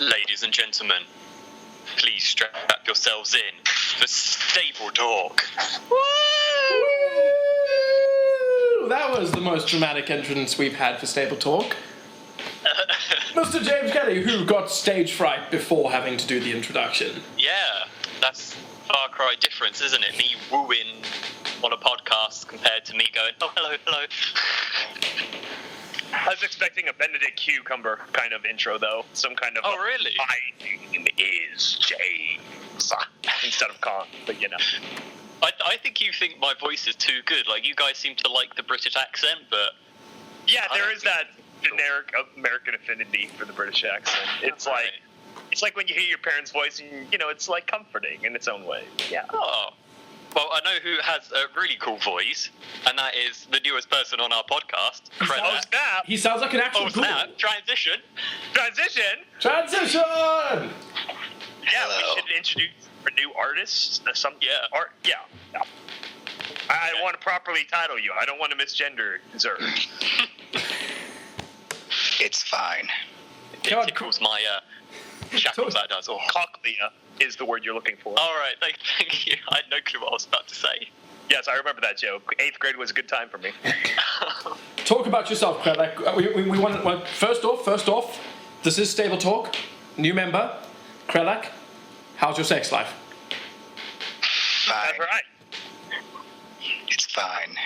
Ladies and gentlemen, please strap yourselves in for Stable-Tec. Woo! That was the most dramatic entrance we've had for Stable-Tec. Mr. James Kelly, who got stage fright before having to do the introduction. Yeah, that's far cry difference, isn't it? Me wooing on a podcast compared to me going, oh, hello, hello. I was expecting a Benedict Cucumber kind of intro, though. Some kind of... Oh, really? My name is James. Instead of Khan, but you know. I think you think my voice is too good. Like, you guys seem to like the British accent, but... Yeah, there is that generic American affinity for the British accent. It's like... It's like when you hear your parents' voice, and, you know, it's, like, comforting in its own way. Yeah. Oh. Well, I know who has a really cool voice, and that is the newest person on our podcast, Krellak. Oh, snap! He sounds like an actual Oh, snap! Transition! Transition! Yeah, Hello. we should introduce our new artist. Yeah. I want to properly title you. I don't want to misgender Zerg. It's fine. It tickles my shackles, that does. Oh. Cochlea is the word you're looking for. All right, thank you. I had no clue what I was about to say. Yes, I remember that joke. 8th grade was a good time for me. Talk about yourself, Krellak. We want to... First off, this is Stable-Tec. New member, Krellak. How's your sex life? Fine. That's right. It's fine.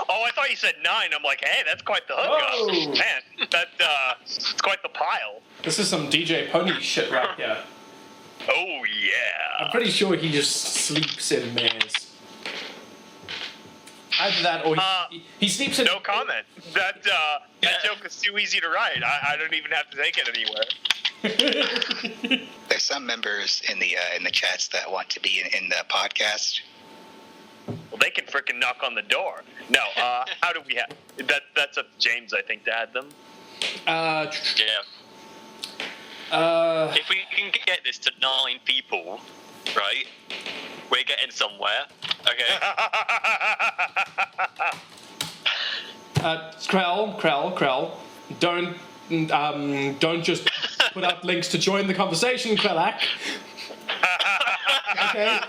Oh, I thought you said 9. I'm like, hey, that's quite the hookup. Oh. Man, it's quite the pile. This is some DJ Pony shit right here. Oh, yeah. I'm pretty sure he just sleeps in mares. Either that or he sleeps in... No comment. That joke is too easy to write. I don't even have to take it anywhere. There's some members in the chats that want to be in the podcast. Well, they can frickin' knock on the door. No, how do we have... That's up to James, I think, to add them. Yeah. If we can get this to 9 people, right, we're getting somewhere. Okay. Krell. Don't just put out links to join the conversation, Krellak. Okay.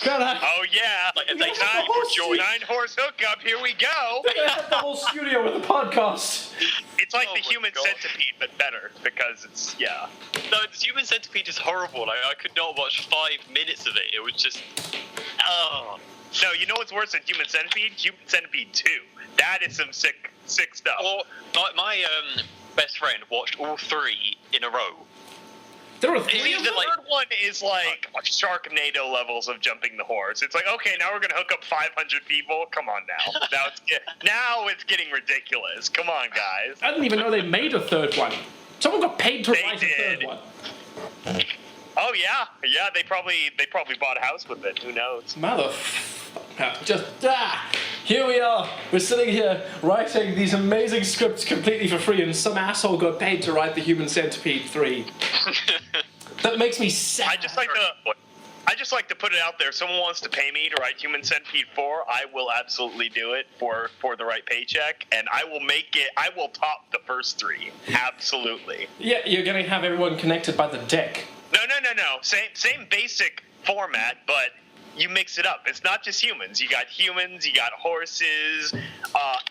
Krellak. Oh, yeah. Like, if they 9-horse hookup, here we go. The whole studio with the podcast. It's like Oh the my human God. centipede, but better, because it's, yeah. No, the Human Centipede is horrible. Like, I could not watch 5 minutes of it. It was just... Oh. No, you know what's worse than Human Centipede? Human Centipede 2. That is some sick stuff. Or, my best friend watched all 3 in a row. There are The 3 of them? third one is like Sharknado levels of jumping the horse. It's like, okay, now we're going to hook up 500 people. Come on now. Now it's getting ridiculous. Come on, guys. I didn't even know they made a 3rd one. Someone got paid to write a 3rd one. Oh, yeah. Yeah, they probably bought a house with it. Who knows? Here we are. We're sitting here writing these amazing scripts completely for free, and some asshole got paid to write the Human Centipede 3. That makes me sad. I just like to put it out there. If someone wants to pay me to write Human Centipede 4, I will absolutely do it for the right paycheck, and I will top the first 3. Absolutely. Yeah, you're gonna have everyone connected by the deck. No. Same basic format, but you mix it up. It's not just humans. You got humans, you got horses,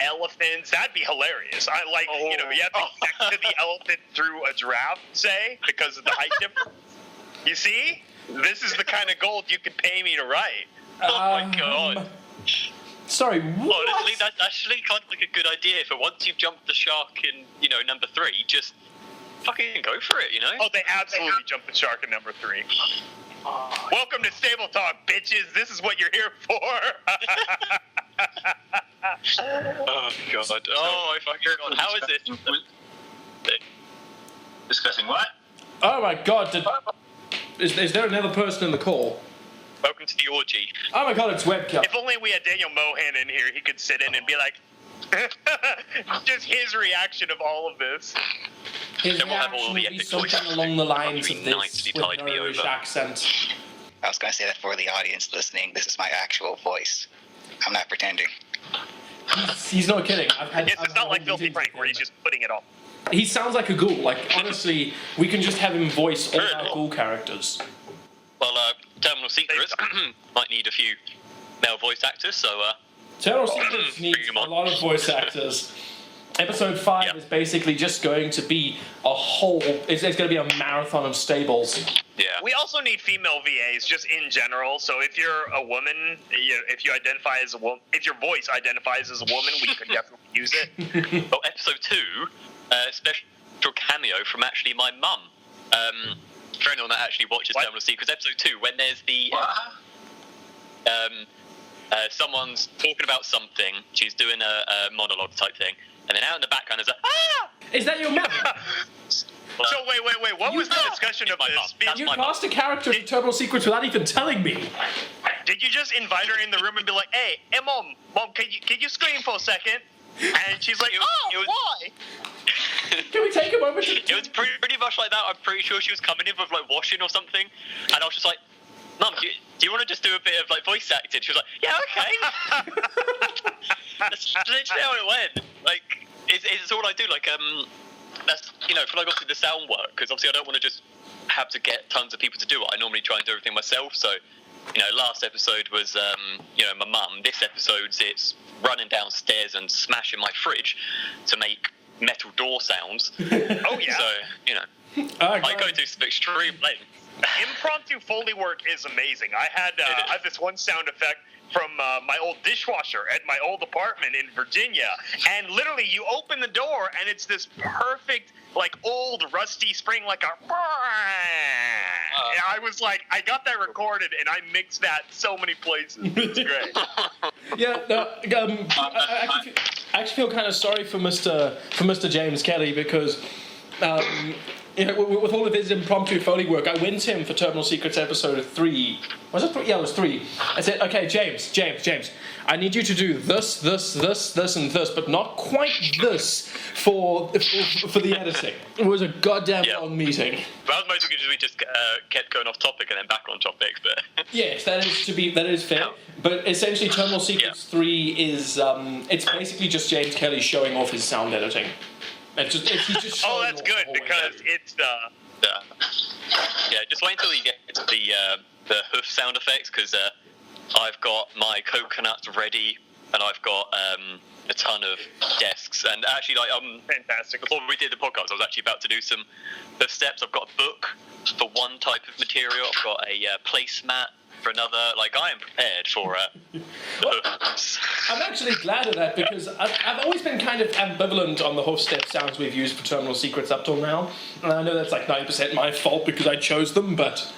elephants. That'd be hilarious. I like, you have to connect to the elephant through a giraffe, say, because of the height difference. You see? This is the kind of gold you could pay me to write. Oh my God. Sorry, what? Honestly, that's actually kind of like a good idea for once you've jumped the shark in, number 3, just fucking go for it, Oh, they absolutely jumped the shark in number 3. Welcome to Stable-Tec, bitches. This is what you're here for. Oh, God. Oh, I fucking God. How is this? Discussing what? Oh my God, is there another person in the call? Welcome to the orgy. Oh my God, it's Webkilla. If only we had Daniel Mohan in here, he could sit in and be like, just his reaction of all of this. His Then we'll have reaction all the would be epic something voices. along the lines It'd of be this nice to be with tied an me Irish over. accent. I was going to say that for the audience listening. This is my actual voice. I'm not pretending. He's not kidding. Yes, it's not like Filthy Frank where he's just putting it all. He sounds like a ghoul. Like, honestly, we can just have him voice all our ghoul characters. Well, Terminal Secrets might need a few male voice actors, so... Terminal Secrets needs a lot of voice actors. Episode 5 is basically just going to be a whole... It's going to be a marathon of stables. Yeah. We also need female VAs just in general. So if you're a woman, if you identify as a woman, if your voice identifies as a woman, we could definitely use it. Well, episode 2, special cameo from actually my mum. For anyone that actually watches Terminal Secrets, episode 2, when there's the... someone's talking about something, she's doing a monologue type thing, and then out in the background there's a Is that your mum? So wait, what was the discussion of this? You cast a character in Terminal Secrets without even telling me. Did you just invite her in the room and be like, hey mom, can you scream for a second? And she's like, why? Can we take a moment? It was pretty much like that. I'm pretty sure she was coming in with like washing or something, and I was just like, Mum, do you want to just do a bit of like voice acting? She was like, yeah, okay. That's literally how it went. Like, it's all I do. Like, that's, for like obviously the sound work, because obviously I don't want to just have to get tons of people to do it. I normally try and do everything myself. So, last episode was, my mum. This episode's it's running downstairs and smashing my fridge to make metal door sounds. Oh yeah. So, I go to some extreme lengths. Impromptu Foley work is amazing. I had this one sound effect from my old dishwasher at my old apartment in Virginia, and literally you open the door and it's this perfect, like, old rusty spring, like a... And I was like, I got that recorded and I mixed that so many places. It's great. I actually feel kind of sorry for Mr. James Kelly, because with all of his impromptu Foley work, I went to him for Terminal Secrets episode 3. Was it 3? Yeah, it was 3. I said, okay, James, I need you to do this, and this, but not quite this for the editing. It was a goddamn long meeting. That was mostly because we just kept going off topic and then back on topic, but... Yes, that is fair. But essentially, Terminal Secrets 3 is, it's basically just James Kelly showing off his sound editing. He's just showing that's off good, because it's just wait until you get to the hoof sound effects, because I've got my coconuts ready, and I've got a ton of desks, and actually, fantastic. Before we did the podcast, I was actually about to do some hoof steps. I've got a book for one type of material. I've got a placemat for another. Like, I am prepared for hoofs. I'm actually glad of that, because I've always been kind of ambivalent on the hoof step sounds we've used for Terminal Secrets up till now, and I know that's like 90% my fault because I chose them, but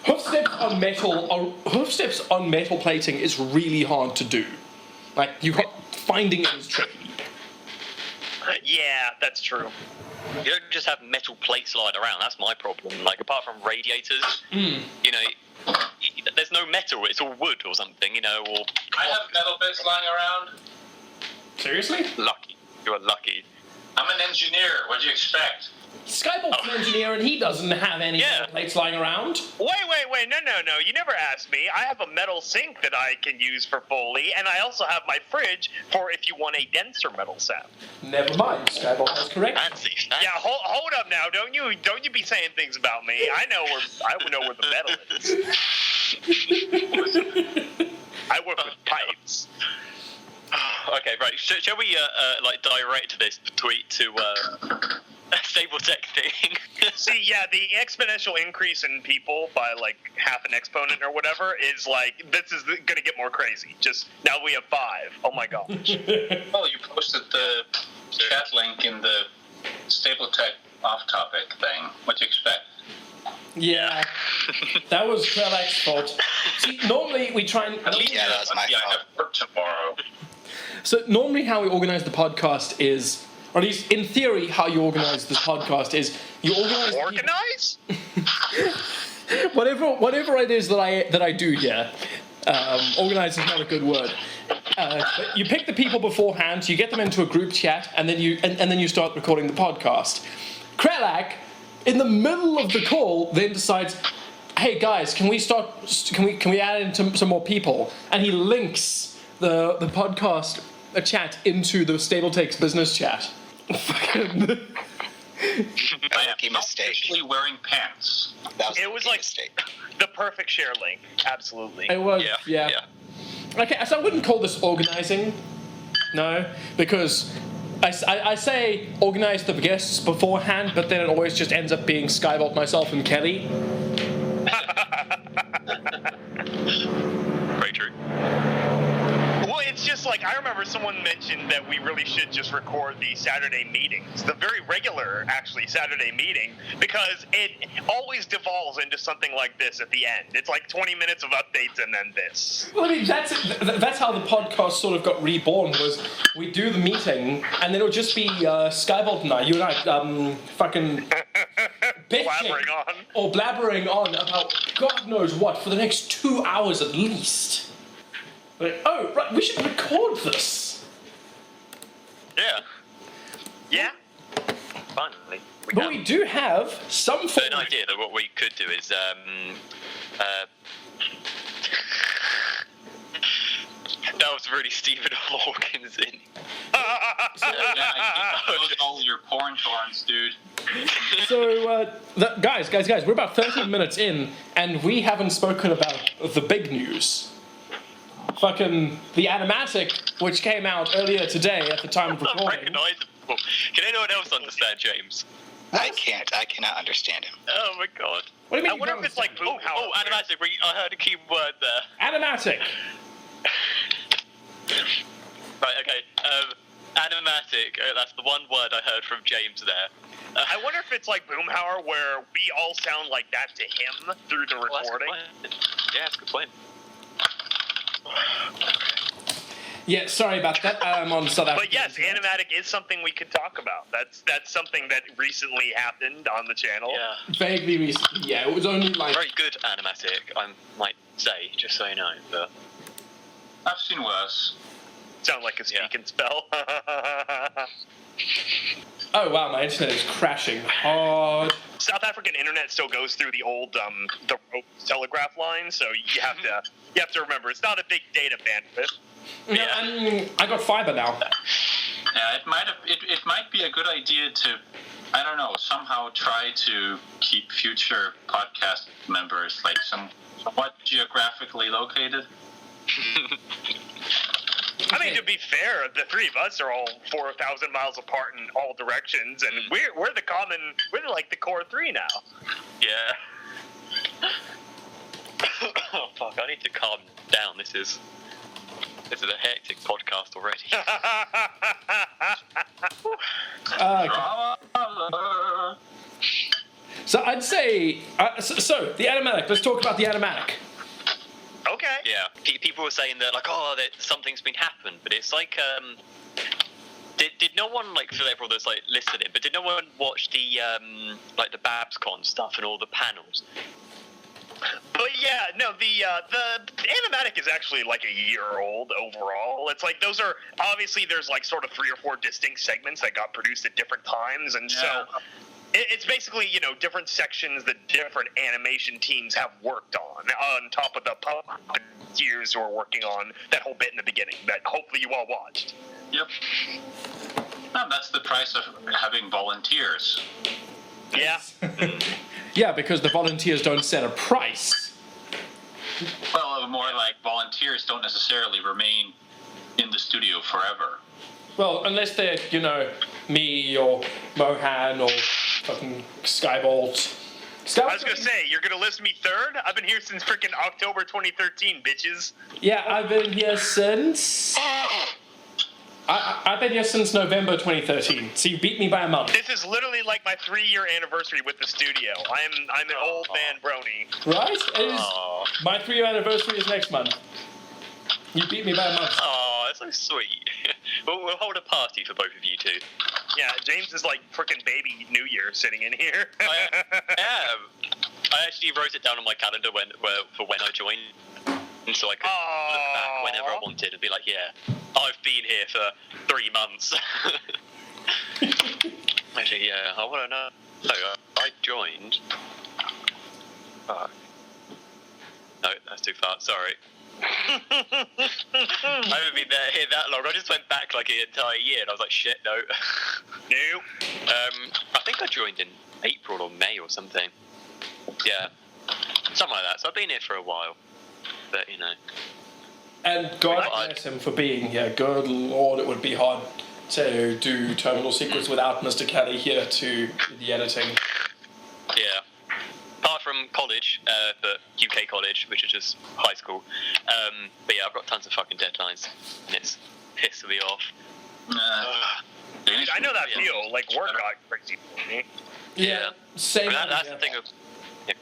hoof steps on metal plating is really hard to do. Like, finding it is tricky. Yeah, that's true. You don't just have metal plates lying around. That's my problem. Like, apart from radiators, there's no metal. It's all wood or something, or... I have metal bits lying around. Seriously? Lucky. You are lucky. I'm an engineer. What do you expect? SkyBolt's an engineer, and he doesn't have any plates lying around. Wait. No. You never asked me. I have a metal sink that I can use for Foley, and I also have my fridge for if you want a denser metal sound. Never mind. SkyBolt is correct. Fancy. Yeah, hold up now. Don't you be saying things about me. I know where the metal is. I work with pipes. Okay, right. Shall we direct this tweet to Stable-Tec thing? See, yeah, the exponential increase in people by like half an exponent or whatever is like, this is going to get more crazy. Just now we have 5. Oh my gosh. Well, you posted the chat link in the Stable-Tec off-topic thing. What do you expect? Yeah, that was Krellak's fault. See, normally we try and... that was my fault. I have work tomorrow. So normally how we organize the podcast is, or at least in theory how you organize this podcast is, you organize... Organize? whatever it is that I do here, organize is not a good word. You pick the people beforehand, you get them into a group chat, and then you start recording the podcast. Krellak, in the middle of the call, then decides, hey guys, can we add in some more people? And he links the podcast chat into the Stable-Tec's business chat. Rookie mistake. Actually wearing pants. That was a It was rookie like mistake. the perfect share link. Absolutely. It was, Yeah. Okay, so I wouldn't call this organizing, no, because I say organize the guests beforehand, but then it always just ends up being SkyBolt, myself, and Kelly. Very true. Well, it's just like I remember someone mentioned that we really should just record the Saturday meetings, the very regular, actually, Saturday meeting, because it always devolves into something like this at the end. It's like 20 minutes of updates and then this. Well, I mean, that's how the podcast sort of got reborn, was we do the meeting, and then it'll just be SkyBolt and I, you and I, fucking bitching Blabbering on. or blabbering on about God knows what for the next 2 hours at least. Like, oh, right, we should record this. Yeah. Yeah? Finally. But we do have some So form an idea that what we could do is that was really Stephen Hawkins in. Those all your porn torrents, dude. So, guys, we're about 13 minutes in, and we haven't spoken about the big news. Fucking the animatic, which came out earlier today at the time of recording. Unrecognizable. Can anyone else understand James? I can't. I cannot understand him. Oh my god. What do you mean? I you wonder don't if it's like understand? Boomhauer. Oh, animatic. I heard a key word there. Animatic. Right, okay. Animatic. That's the one word I heard from James there. I wonder if it's like Boomhauer, where we all sound like that to him through the Well, that's a good recording. point. Yeah, that's a good point. Yeah, sorry about that. I'm on South Africa. But yes, animatic is something we could talk about. That's something that recently happened on the channel. Yeah. Vaguely recently. Yeah, it was only like. Very good animatic, I might say, just so you know. But I've seen worse. Sound like a speak and spell. Oh wow, my internet is crashing hard. South African internet still goes through the old the rope telegraph line, so you have to remember it's not a big data bandwidth. No, I got fiber now. Yeah, it might be a good idea to, I don't know, somehow try to keep future podcast members like somewhat geographically located. I mean, to be fair, the three of us are all 4,000 miles apart in all directions, and we're like the core three now. yeah. Oh fuck! I need to calm down. This is a hectic podcast already. So I'd say. So the animatic. Let's talk about the animatic. Okay. Yeah, people were saying that, like, oh, that something's been happened, but it's like, did no one, like, for everyone that's like listening, but did no one watch the like the BabsCon stuff and all the panels? But yeah, no, the animatic is actually like a year old overall. It's like those are obviously there's like sort of 3 or 4 distinct segments that got produced at different times, and so it's basically, you know, different sections that different animation teams have worked on top of the puppeteers who are working on that whole bit in the beginning that hopefully you all watched. Yep. And that's the price of having volunteers. Yeah. Yeah, because the volunteers don't set a price. Well, more like volunteers don't necessarily remain in the studio forever. Well, unless they're, you know, me or Mohan or fucking SkyBolt. I was gonna say, you're gonna list me third? I've been here since freaking October 2013, bitches. Yeah, I've been here since. I've been here since November 2013. So you beat me by a month. This is literally like my 3-year anniversary with the studio. I'm an old man brony. Right? It is, my 3-year anniversary is next month. You beat me by a month. Oh, that's so sweet. We'll hold a party for both of you two. Yeah, James is like freaking baby New Year sitting in here. I actually wrote it down on my calendar for when I joined, so I could look back whenever I wanted and be like, yeah, I've been here for 3 months. Actually, yeah, I want to know. So, I joined. No, that's too far. Sorry. I haven't been here that long. I just went back like an entire year, and I was like, shit, no. Nope. I think I joined in April or May or something. Yeah, something like that. So I've been here for a while, but you know. And God bless him for being here. Good Lord, it would be hard to do Terminal Secrets without Mr. Kelly here to do the editing. Yeah. Apart from college, but UK college, which is just high school. But yeah, I've got tons of fucking deadlines, and it's pissing me off. I know that feel. Like, work got crazy for me. Yeah, same. That's the thing of... Yeah.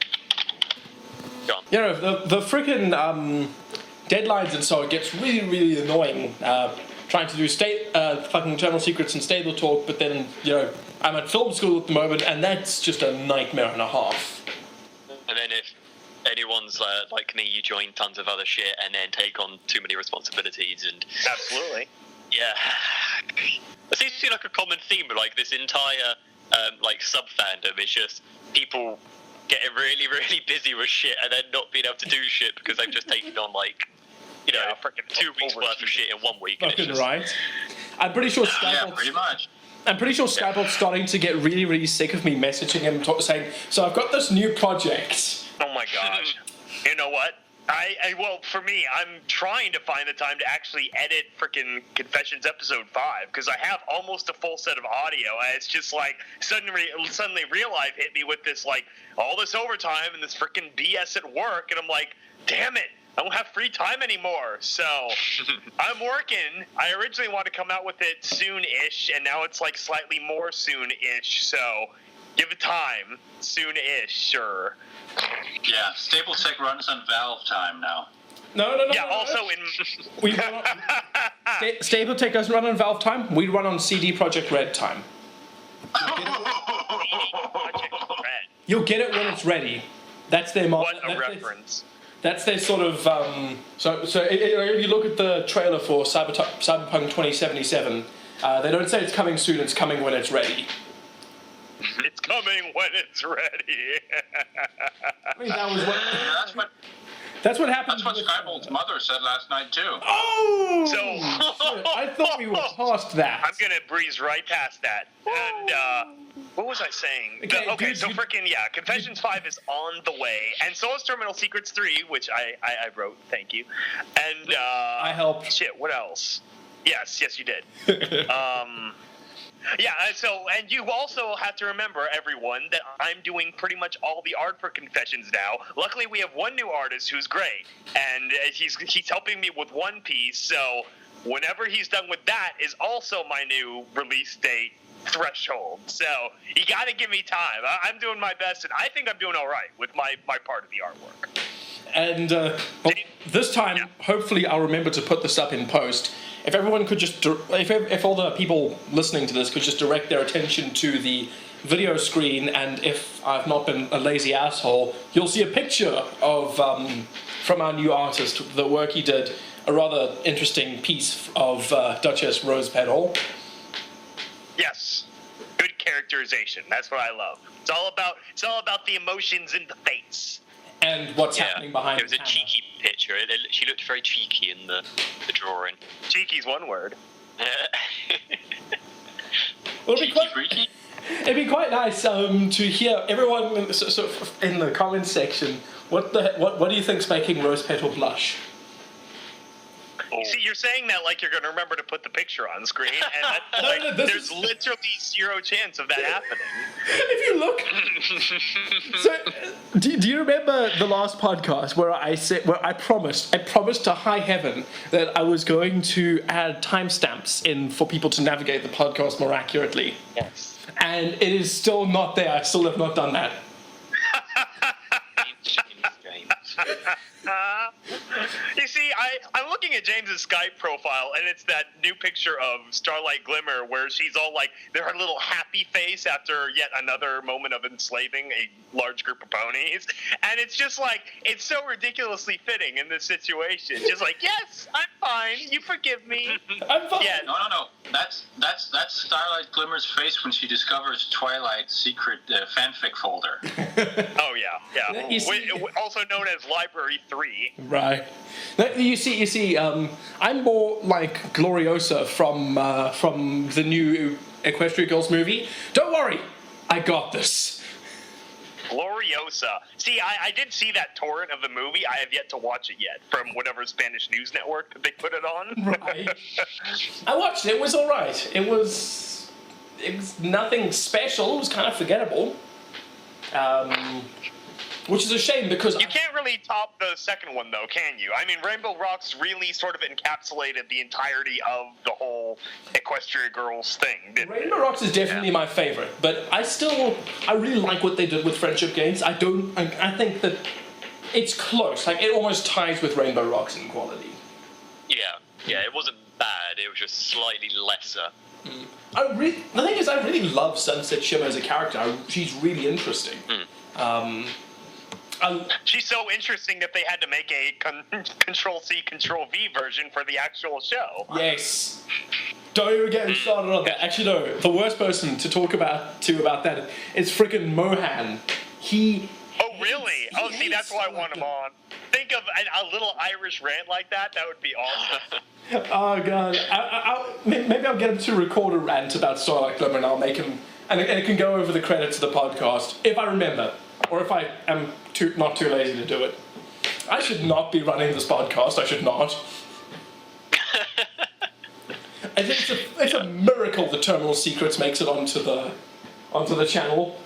Go on. You know, the freaking deadlines and so it gets really, really annoying trying to do fucking Terminal Secrets and Stable Talk, but then, you know, I'm at film school at the moment, and that's just a nightmare and a half. And then if anyone's like me, you join tons of other shit and then take on too many responsibilities and... Absolutely. Yeah. It seems to be like a common theme, but like this entire like sub-fandom is just people getting really, really busy with shit and then not being able to do shit because they've just taken on like, you know, freaking 2 weeks worth of shit in 1 week. Fucking just... right. I'm pretty sure Yeah, pretty much. I'm pretty sure SkyBolt's starting to get really, really sick of me messaging him saying, so I've got this new project. Oh my gosh. You know what? Well, for me, I'm trying to find the time to actually edit freaking Confessions episode 5 because I have almost a full set of audio, and it's just like suddenly real life hit me with this like all this overtime and this freaking BS at work, and I'm like, damn it, I don't have free time anymore. So I'm working. I originally wanted to come out with it soon-ish, and now it's like slightly more soon-ish. So give it time, soon-ish, sure. Yeah, Stable-Tec runs on Valve time now. No. Yeah, also we run on, Stable-Tec doesn't run on Valve time. We run on CD Projekt Red time. You'll get it when it's ready. That's their What a reference. That's their sort of so if you look at the trailer for Cyberpunk 2077, they don't say it's coming soon, it's coming when it's ready. It's coming when it's ready. I mean, that was what That's what happened. That's what SkyBolt's mother said last night too. Oh! So I thought we were past that. I'm gonna breeze right past that. And what was I saying? Okay, so freaking yeah, Confessions 5 is on the way, and so is Terminal Secrets 3, which I wrote. Thank you. And I helped. Shit. What else? Yes, you did. Yeah, and you also have to remember, everyone, that I'm doing pretty much all the art for Confessions now. Luckily, we have one new artist who's great, and he's helping me with one piece, so whenever he's done with that is also my new release date threshold. So you got to give me time. I'm doing my best, and I think I'm doing all right with my part of the artwork. And this time, hopefully I'll remember to put this up in post. If everyone could just, if all the people listening to this could just direct their attention to the video screen, and if I've not been a lazy asshole, you'll see a picture of, from our new artist, the work he did, a rather interesting piece of Duchess Rose Petal. Yes. Good characterization. That's what I love. It's all about the emotions in the face. And what's happening behind it was a cheeky picture. She looked very cheeky in the drawing. Cheeky's one word. Well, it'd be quite nice to hear everyone in the comments section. What do you think's making Rose Petal blush? You see, you're saying that like you're going to remember to put the picture on screen, and that's there's literally zero chance of that happening. If you look, so do you remember the last podcast where I promised to high heaven that I was going to add timestamps in for people to navigate the podcast more accurately? Yes. And it is still not there. I still have not done that. You see, I'm looking at James's Skype profile, and it's that new picture of Starlight Glimmer where she's all like, her little happy face after yet another moment of enslaving a large group of ponies. And it's just like, it's so ridiculously fitting in this situation. Just like, yes, I'm fine. You forgive me. I'm fine. Yeah, no. That's Starlight Glimmer's face when she discovers Twilight's secret fanfic folder. Oh, yeah. Also known as Library 3. Right. You see. I'm more like Gloriosa from the new Equestria Girls movie. Don't worry, I got this. Gloriosa. See, I did see that torrent of the movie. I have yet to watch it yet from whatever Spanish news network that they put it on. Right. I watched it. It was all right. It was nothing special. It was kind of forgettable. Which is a shame because You can't really top the second one, though, can you? I mean, Rainbow Rocks really sort of encapsulated the entirety of the whole Equestria Girls thing. Rainbow Rocks is definitely my favorite, but I really like what they did with Friendship Games. I think that it's close. Like, it almost ties with Rainbow Rocks in quality. Yeah, it wasn't bad. It was just slightly lesser. The thing is, I really love Sunset Shimmer as a character. She's really interesting. She's so interesting that they had to make a Control-C, Control-V version for the actual show. Yes. Don't even get me started on that. Actually, no. The worst person to talk about that is frickin' Mohan. Oh, really? Oh, see, that's why I want him on. Think of a little Irish rant like that. That would be awesome. Oh, God. Maybe I'll get him to record a rant about Starlight Glimmer and I'll make him... And it can go over the credits of the podcast, if I remember. Or if I am not too lazy to do it. I should not be running this podcast. I should not. I think it's a miracle that Terminal Secrets makes it onto the channel.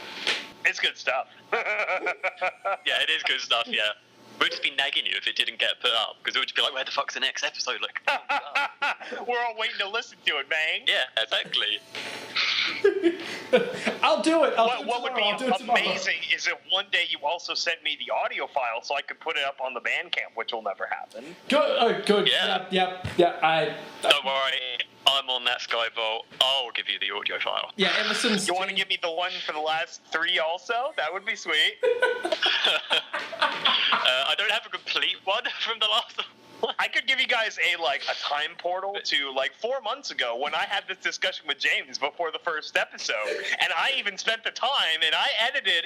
It's good stuff. Yeah, it is good stuff, yeah. We'd just be nagging you if it didn't get put up, because it would just be like, where the fuck's the next episode? Like, oh, God. We're all waiting to listen to it, man. Yeah, exactly. I'll do it. What would be amazing is if one day you also sent me the audio file so I could put it up on the Bandcamp, which will never happen. Good. Oh, good. Yeah. Yeah. Don't worry, I'm on that SkyBolt. I'll give you the audio file. Yeah, ever since... You want to give me the one for the last 3 also? That would be sweet. I don't have a complete one from the last one. I could give you guys a time portal to 4 months ago when I had this discussion with James before the first episode, and I even spent the time and I edited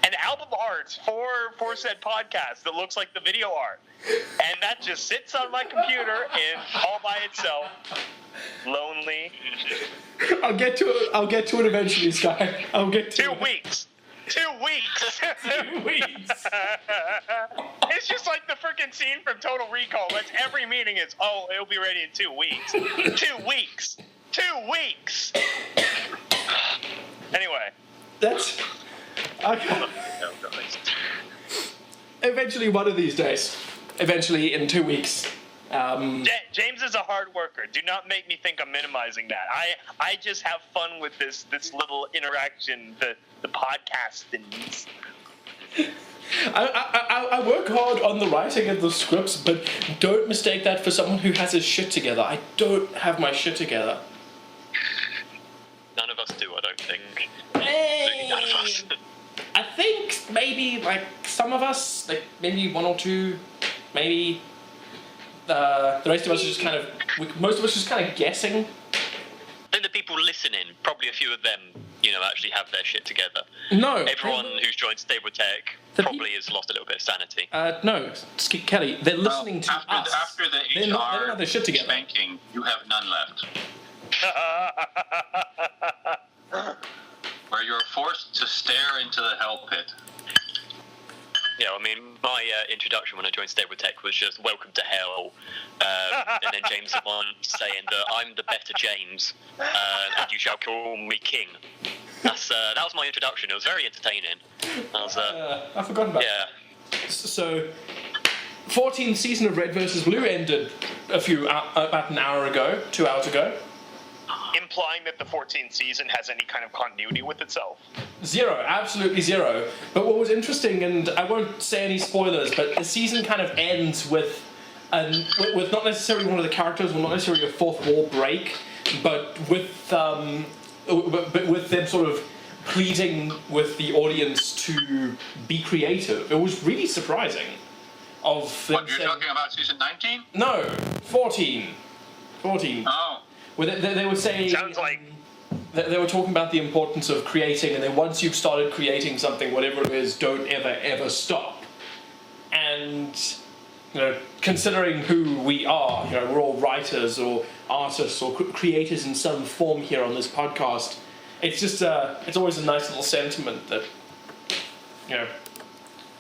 an album art for said podcast that looks like the video art, and that just sits on my computer all by itself, lonely. I'll get to it eventually, Sky. I'll get to 2 it. weeks. 2 weeks. 2 weeks. It's just like the freaking scene from Total Recall. That's every meeting is, it'll be ready in 2 weeks. 2 weeks. 2 weeks. Anyway. That's... Okay. Eventually, one of these days. Eventually, in 2 weeks. James is a hard worker. Do not make me think I'm minimizing that. I just have fun with this little interaction, the podcast things. I work hard on the writing of the scripts, but don't mistake that for someone who has his shit together. I don't have my shit together. None of us do, I don't think. Hey. None of us. I think maybe some of us, maybe 1 or 2, maybe the rest of us are just kind of, most of us just kind of guessing. I think the people listening, probably a few of them, actually have their shit together. No. Everyone who's joined Stable-Tec probably has lost a little bit of sanity. No, Kelly, they're listening to us. After the they don't have their shit together. spanking, you have none left. Where you're forced to stare into the hell pit. Yeah, I mean, my introduction when I joined Stable-Tec was just welcome to hell, and then James one saying that I'm the better James, and you shall call me king. That was my introduction. It was very entertaining. I forgot about that. Yeah. So, 14th season of Red vs. Blue ended about an hour ago, 2 hours ago. Implying that the 14th season has any kind of continuity with itself. 0, absolutely 0. But what was interesting, and I won't say any spoilers, but the season kind of ends with not necessarily one of the characters, well, not necessarily a fourth wall break, but with them sort of pleading with the audience to be creative. It was really surprising. What, you're talking about season 19? No, 14. 14. Oh. Well, they were saying... Sounds like... They were talking about the importance of creating, and then once you've started creating something, whatever it is, don't ever, ever stop. And considering who we are, we're all writers or artists or creators in some form here on this podcast. It's just, it's always a nice little sentiment that,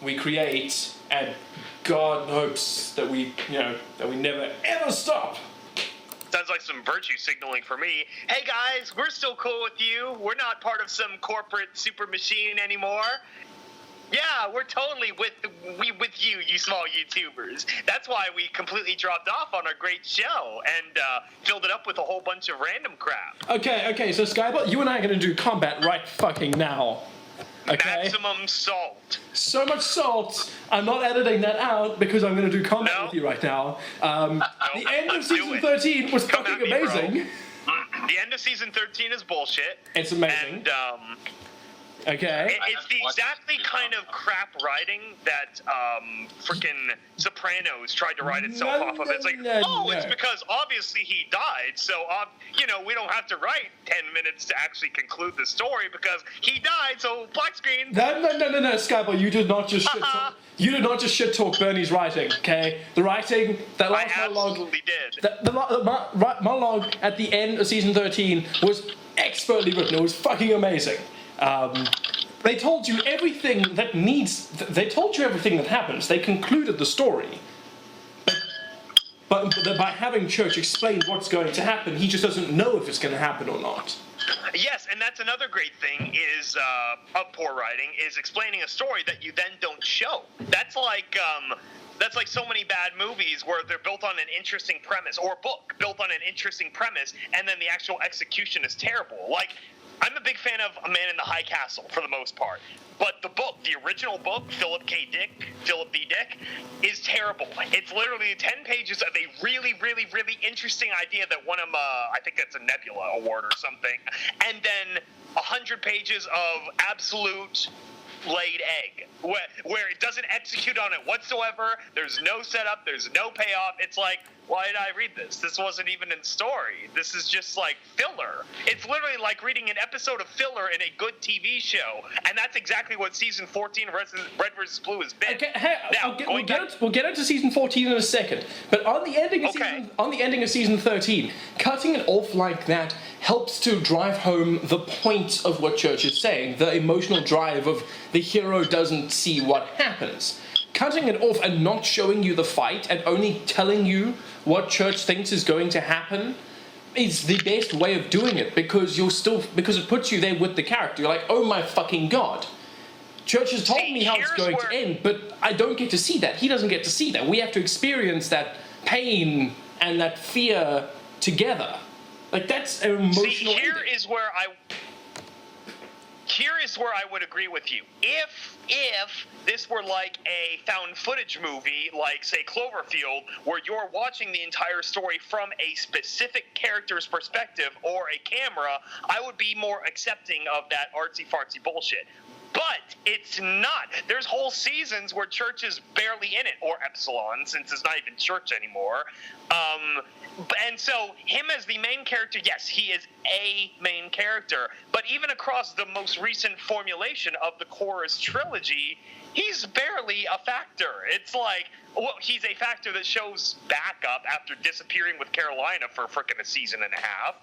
we create, and God hopes that we never ever stop. Sounds like some virtue signaling for me. Hey guys, we're still cool with you. We're not part of some corporate super machine anymore. Yeah, we're totally with you, you small YouTubers. That's why we completely dropped off on our great show and filled it up with a whole bunch of random crap. Okay, so SkyBolt, you and I are going to do combat right fucking now. Okay? Maximum salt. So much salt, I'm not editing that out because I'm going to do combat with you right now. The end of season 13 was Come fucking at me, amazing. The end of season 13 is bullshit. It's amazing. And, okay. It's the exactly kind of crap writing that freaking Sopranos tried to write itself off of. It's like, it's because obviously he died, so we don't have to write 10 minutes to actually conclude the story because he died. So black screen. No, SkyBolt, you did not just shit talk. You did not just shit talk Bernie's writing. Okay, the writing, that last monologue. I absolutely did. The monologue at the end of season 13 was expertly written. It was fucking amazing. They told you everything that They told you everything that happens. They concluded the story. But by having Church explain what's going to happen, he just doesn't know if it's going to happen or not. Yes, and that's another great thing is of poor writing is explaining a story that you then don't show. That's like so many bad movies where they're built on an interesting premise, or a book built on an interesting premise, and then the actual execution is terrible. Like, I'm a big fan of A Man in the High Castle for the most part, but the original book, Philip D. Dick, is terrible. It's literally 10 pages of a really, really, really interesting idea that won him, I think that's a Nebula Award or something, and then 100 pages of absolute laid egg, where it doesn't execute on it whatsoever. There's no setup, there's no payoff. It's like, why did I read this? This wasn't even in story. This is just like filler. It's literally like reading an episode of filler in a good TV show, and that's exactly what season 14 of Red vs. Blue has been. Okay, hey, we'll get into season 14 in a second. But on the ending of season 13, cutting it off like that helps to drive home the point of what Church is saying, the emotional drive of the hero doesn't see what happens. Cutting it off and not showing you the fight and only telling you what Church thinks is going to happen is the best way of doing it because it puts you there with the character. You're like, oh my fucking god. Church has told me how it's going to end, but I don't get to see that. He doesn't get to see that. We have to experience that pain and that fear together. Like, that's an emotional ending. Here is where I would agree with you. If this were like a found footage movie, like, say, Cloverfield, where you're watching the entire story from a specific character's perspective or a camera, I would be more accepting of that artsy-fartsy bullshit. But it's not. There's whole seasons where Church is barely in it, or Epsilon, since it's not even Church anymore. And so him as the main character, yes, he is a main character. But even across the most recent formulation of the Chorus trilogy, he's barely a factor. It's like, well, he's a factor that shows back up after disappearing with Carolina for frickin' a season and a half.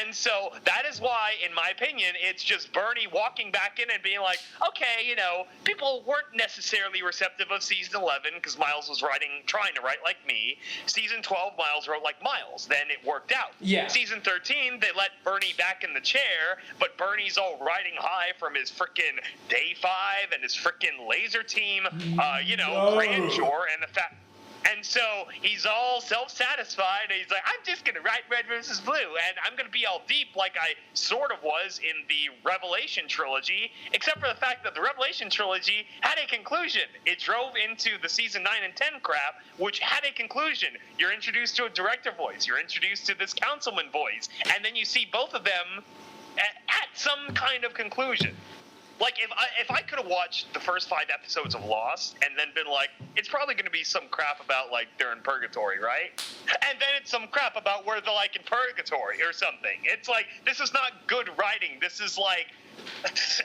And so that is why, in my opinion, it's just Bernie walking back in and being like, okay, people weren't necessarily receptive of season 11 because Miles was trying to write like me. Season 12, Miles wrote like Miles. Then it worked out. Yeah. Season 13, they let Bernie back in the chair, but Bernie's all riding high from his frickin' Day 5 and his frickin' laser team, grandeur and the fact. And so he's all self-satisfied, and he's like, I'm just going to write Red vs. Blue, and I'm going to be all deep like I sort of was in the Revelation trilogy, except for the fact that the Revelation trilogy had a conclusion. It drove into the season 9 and 10 crap, which had a conclusion. You're introduced to a director voice. You're introduced to this councilman voice, and then you see both of them at some kind of conclusion. Like, if I could have watched the first 5 episodes of Lost and then been like, it's probably going to be some crap about, like, they're in purgatory, right? And then it's some crap about where they're, like, in purgatory or something. It's like, this is not good writing. This is like,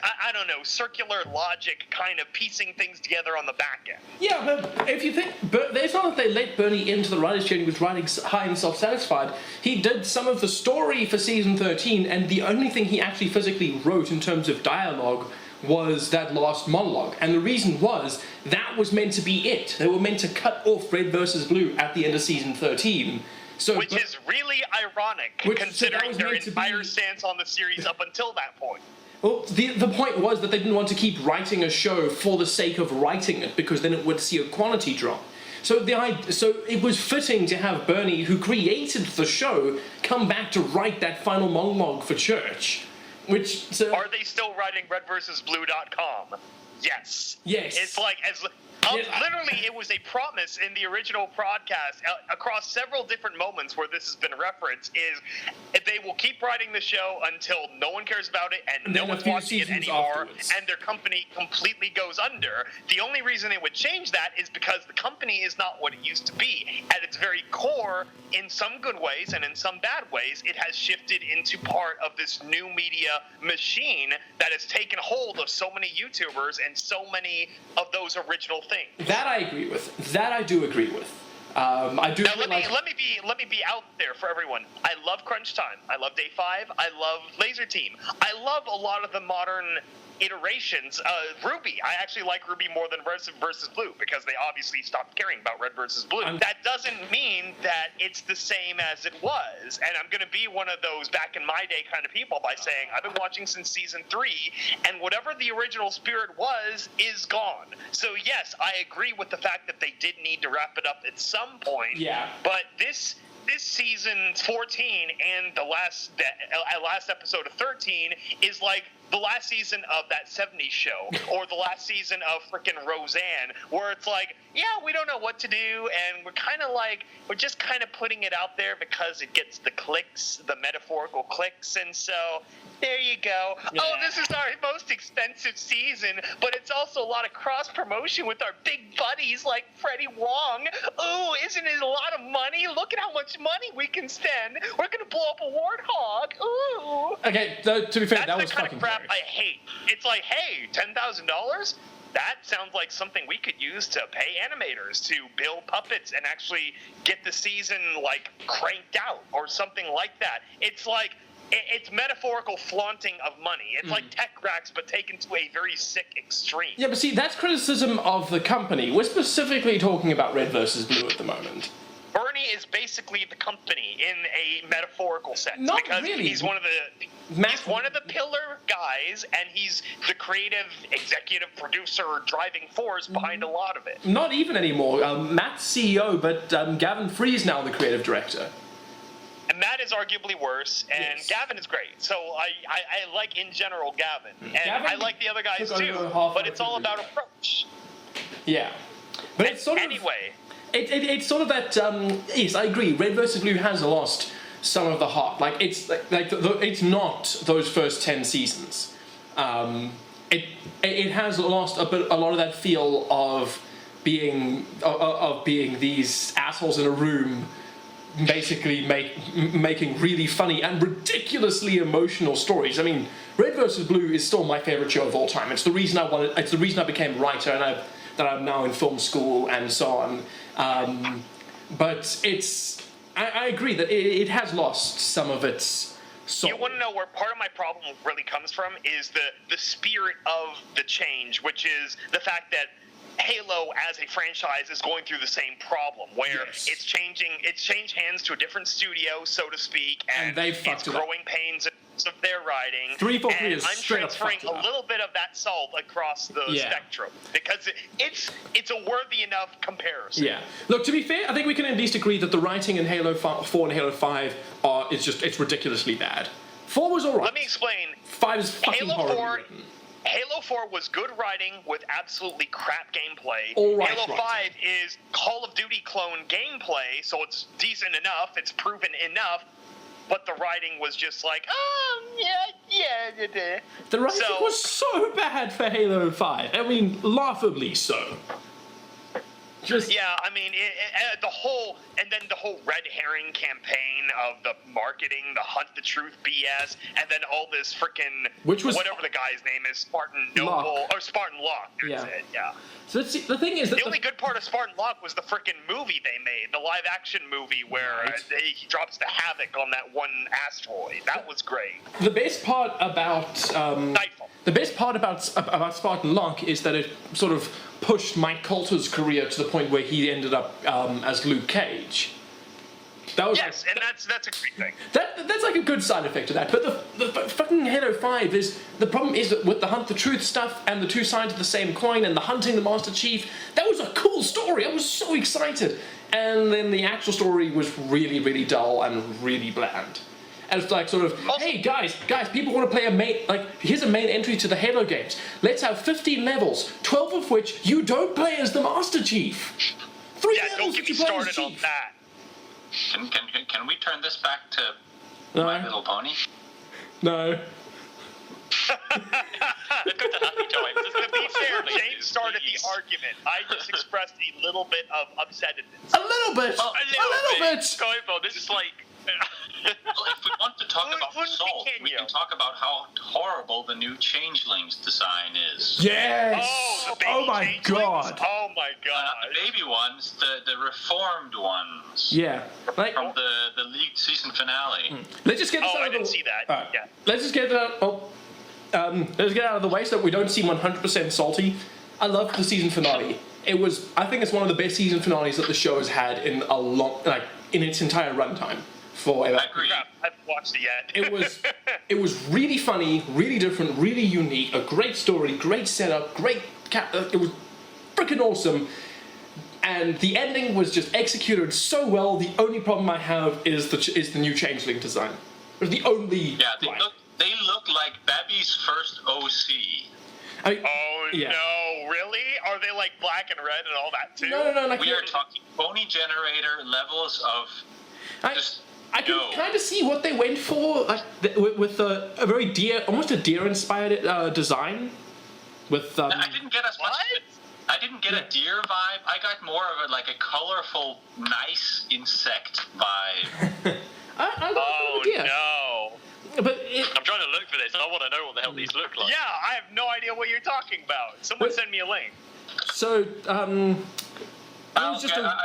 I don't know, circular logic kind of piecing things together on the back end. Yeah, but if you think, it's not that they let Bernie into the writer's chair and he was writing high and self-satisfied. He did some of the story for season 13, and the only thing he actually physically wrote in terms of dialogue was that last monologue. And the reason was, that was meant to be it. They were meant to cut off Red versus Blue at the end of season 13. Which is really ironic, considering their entire stance on the series up until that point. Well, the point was that they didn't want to keep writing a show for the sake of writing it, because then it would see a quality drop. So it was fitting to have Bernie, who created the show, come back to write that final monologue for Church. Are they still writing redversusblue.com? Yes. Yes. It's like, literally, it was a promise in the original broadcast across several different moments where this has been referenced, is they will keep writing the show until no one cares about it and no one's watching it anymore, and their company completely goes under. The only reason they would change that is because the company is not what it used to be. At its very core, in some good ways and in some bad ways, it has shifted into part of this new media machine that has taken hold of so many YouTubers and so many of those original things. That I agree with. That I do agree with. I do. Now let me be out there for everyone. I love Crunch Time. I love Day 5. I love Laser Team. I love a lot of the modern iterations. Ruby. I actually like Ruby more than Red versus Blue because they obviously stopped caring about Red versus Blue. That doesn't mean that it's the same as it was. And I'm going to be one of those back in my day kind of people by saying I've been watching since season 3, and whatever the original spirit was is gone. So yes, I agree with the fact that they did need to wrap it up at some point. Yeah. But this season 14 and the last episode of 13 is like the last season of that 70s show or the last season of frickin' Roseanne, where it's like, yeah, we don't know what to do, and we're just kind of putting it out there because it gets the clicks, the metaphorical clicks, and so there you go. Yeah. Oh, this is our most expensive season, but it's also a lot of cross-promotion with our big buddies like Freddie Wong. Ooh, isn't it a lot of money? Look at how much money we can spend. We're going to blow up a warthog. Ooh. Okay, to be fair, that was the kind fucking of crap hilarious. I hate. It's like, hey, $10,000? That sounds like something we could use to pay animators to build puppets and actually get the season, like, cranked out or something like that. It's like, it's metaphorical flaunting of money. It's like tech racks, but taken to a very sick extreme. Yeah, but see, that's criticism of the company. We're specifically talking about Red versus Blue at the moment. Bernie is basically the company in a metaphorical sense. Not because really. He's one of the pillar guys, and he's the creative, executive producer, driving force behind a lot of it. Not even anymore. Matt's CEO, but Gavin Free's now the creative director. And Matt is arguably worse, and Yes. Gavin is great. So I like, in general, Gavin. And Gavin I like the other guys took too, over but it's all about approach. Yeah. But it's sort of... Anyway. It's sort of that, yes, I agree, Red vs. Blue has lost some of the heart. Like, it's it's not those first 10 seasons. It has lost a lot of that feel of being these assholes in a room, basically making really funny and ridiculously emotional stories. I mean, Red vs. Blue is still my favorite show of all time. It's the reason I became a writer, and that I'm now in film school and so on. But I agree that it has lost some of its soul. You want to know where part of my problem really comes from is the spirit of the change, which is the fact that Halo as a franchise is going through the same problem, where it's changed hands to a different studio, so to speak, and they've fucked it's it up. growing pains of their writing. 343 is I'm straight up transferring fucked it a up. little bit of that salt across the spectrum because it's a worthy enough comparison. Yeah. Look, to be fair, I think we can at least agree that the writing in Halo 4 and Halo 5 it's ridiculously bad. 4 was alright. Let me explain. 5 is fucking horribly written. Halo 4 was good writing with absolutely crap gameplay. Alright, Halo 5 is Call of Duty clone gameplay, so it's decent enough, it's proven enough, but the writing was just like, yeah. The writing was so bad for Halo 5. I mean, laughably so. Yeah, I mean, the whole red herring campaign of the marketing, the hunt the truth BS, and then all this freaking whatever the guy's name is, Spartan Noble or Spartan Locke. That's it. Yeah. So the thing is that the only good part of Spartan Locke was the freaking movie they made, the live action movie where he drops the havoc on that one asteroid. That was great. The best part about Nightfall. The best part about Spartan Locke is that it sort of pushed Mike Coulter's career to the point where he ended up as Luke Cage. That was yes, and that's a great thing. That's like a good side effect of that. But the fucking Halo 5 is... The problem is that with the Hunt the Truth stuff and the two sides of the same coin and the hunting the Master Chief, that was a cool story. I was so excited. And then the actual story was really, really dull and really bland. And it's like sort of, hey guys, people want to play here's a main entry to the Halo games. Let's have 15 levels, 12 of which you don't play as the Master Chief. 3 levels don't get me that you play as started the on Chief. that. Can we turn this back to My Little Pony? No. Let's go to happy times. To be fair, James started the argument. I just expressed a little bit of upsetness. A little bit. Well, a little bit. SkyBolt, this is like... Well, if we want to talk about Salt, we can talk about how horrible the new Changelings design is. Yes. Oh, the baby my changelings? god. Oh my god. Not the baby ones, the reformed ones. Yeah. Like, From the league season finale. let's just get this out I of the didn't see that. Alright. Yeah. Let's just get that. Let's get out of the way so that we don't seem 100% salty. I loved the season finale. I think it's one of the best season finales that the show has had in a long, in its entire runtime. Forever. I agree. Crap, I haven't watched it yet. It was really funny, really different, really unique. A great story, great setup, it was freaking awesome. And the ending was just executed so well. The only problem I have is the new Changeling design. It's the only. Yeah, they look like Babby's first OC. No, really? Are they like black and red and all that too? No. We are talking pony generator levels of I can kind of see what they went for, with a very almost a deer-inspired design. With I didn't get as much. I didn't get a deer vibe. I got more of a colorful, nice insect vibe. I got deer. No. But I'm trying to look for this. I want to know what the hell these look like. Yeah, I have no idea what you're talking about. Someone send me a link. So, I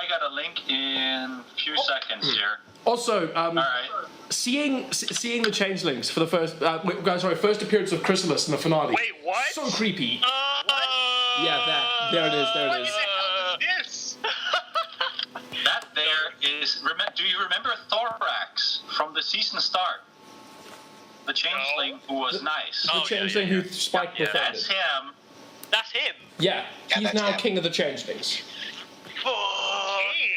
got a link in a few seconds here. Also, All right. seeing the Changelings for the first appearance of Chrysalis in the finale. Wait, what? So creepy. What? Yeah, there it is. What the hell is this? That there is. Do you remember Thorax from the season start? The changeling who was nice. The Changeling who Spike befriended. That's him. That's him. Yeah, he's that's now him. king of the Changelings.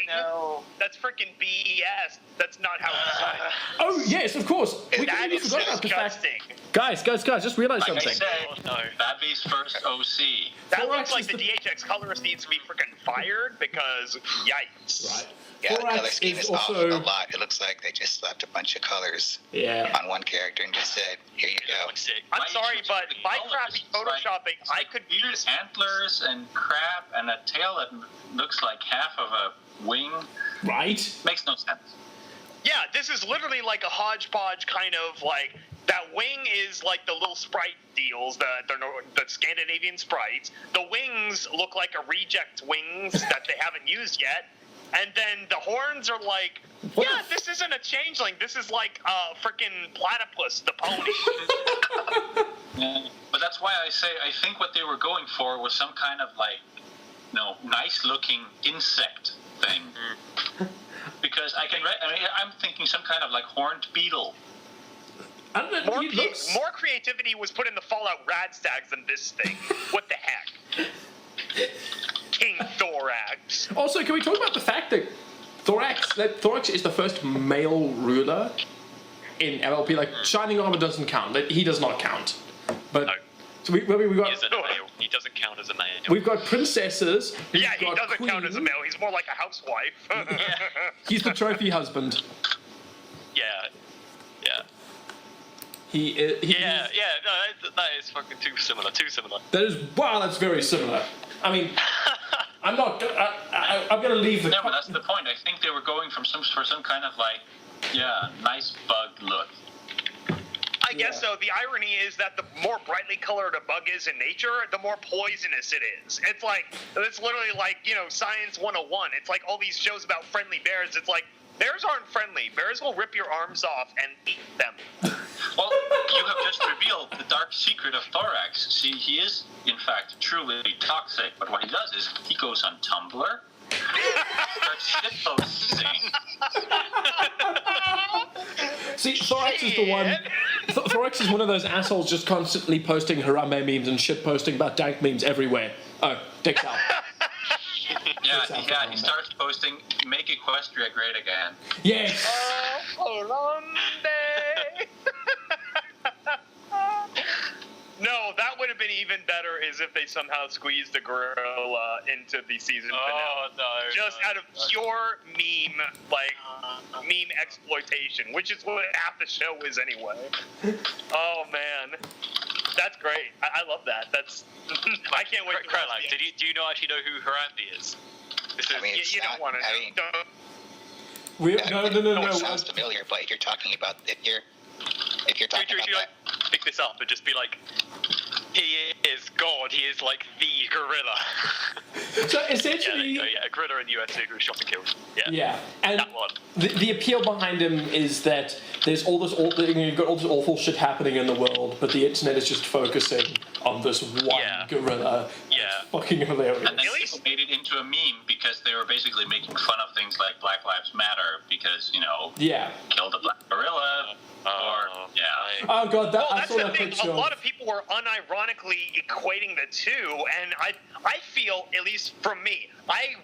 No, that's freaking BS. That's not how it's done. Oh yes, of course. We That completely is forgot about the fact. disgusting. Guys, just realize Like I something. said, No. Babby's first OC. That Thorax looks like is the DHX colorist needs to be freaking fired because yikes. Right. Yeah, the color Thorax scheme is is off also- a lot. It looks like they just slapped a bunch of colors Yeah. on one character and just said, "Here you go." Sick. I'm My sorry, issues but with the my colors crappy is like- photoshopping, it's I like could weird use. antlers and crap and a tail that looks like half of a wing. Right. Makes no sense. Yeah, this is literally like a hodgepodge kind of like. That wing is like the little sprite deals, the Scandinavian sprites. The wings look like a reject wings that they haven't used yet. And then the horns are like, yeah, this isn't a changeling. This is like freaking platypus, the pony. Yeah. But that's why I say I think what they were going for was some kind of nice looking insect thing. Because I'm thinking some kind of horned beetle. I don't know. More creativity was put in the Fallout Radstags than this thing. What the heck? King Thorax. Also, can we talk about the fact that Thorax is the first male ruler in MLP? Shining Armor doesn't count. He does not count. But No. so we got. He isn't a male. He doesn't count as a male. We've got princesses. We've Yeah, he got doesn't count as a queen. male. He's more like a housewife. He's the trophy husband. Yeah. He is. Yeah. No, that is fucking too similar. That is. Wow, that's very similar. I mean, I'm not. I'm going to leave the... No, but that's the point. I think they were going for some kind of like, nice bug look. I guess so. The irony is that the more brightly colored a bug is in nature, the more poisonous it is. It's literally like, Science 101. It's like all these shows about friendly bears. It's like, bears aren't friendly. Bears will rip your arms off and eat them. Well, you have just revealed the dark secret of Thorax. See, he is, in fact, truly toxic. But what he does is he goes on Tumblr, starts shitposting. See, Thorax is the one... Thorax is one of those assholes just constantly posting Harambe memes and shit posting about dank memes everywhere. Oh, dicks out. Yeah, he starts posting, make Equestria great again. Yes! No, that would have been even better is if they somehow squeezed the gorilla into the season finale. Just out of pure meme exploitation, which is what half the show is anyway. Oh, man. That's great. I love that. I can't wait to Krellak, do you not actually know who Harambe is? You don't want to know. No. It sounds familiar, but you're talking about if you're talking about that. Pick this up and just be like, he is God. He is like the gorilla. So essentially, a gorilla in the US who was shot and killed. Yeah, and that one. The appeal behind him is that there's you've got all this awful shit happening in the world, but the internet is just focusing on this one gorilla. Yeah. It's fucking hilarious. And then people made it into a meme because they were basically making fun of things like Black Lives Matter because, kill the black gorilla. Oh god, I that's saw the that thing. picture. A lot of people were unironically equating the two, and I feel, at least from me, I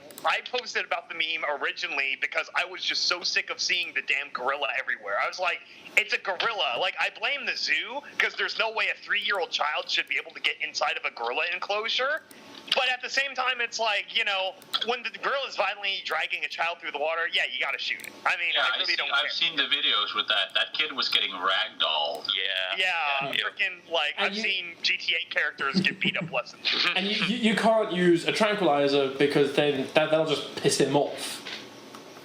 posted about the meme originally because I was just so sick of seeing the damn gorilla everywhere. I was like, it's a gorilla. Like, I blame the zoo because there's no way a 3-year-old child should be able to get inside of a gorilla enclosure. But at the same time, it's like, when the gorilla is violently dragging a child through the water, you gotta shoot it. I mean, I really don't care. I've seen the videos with that. That kid was getting ragdolled. Yeah, freaking, I've seen GTA characters get beat up less than that. And you can't use a tranquilizer because then that'll just piss him off.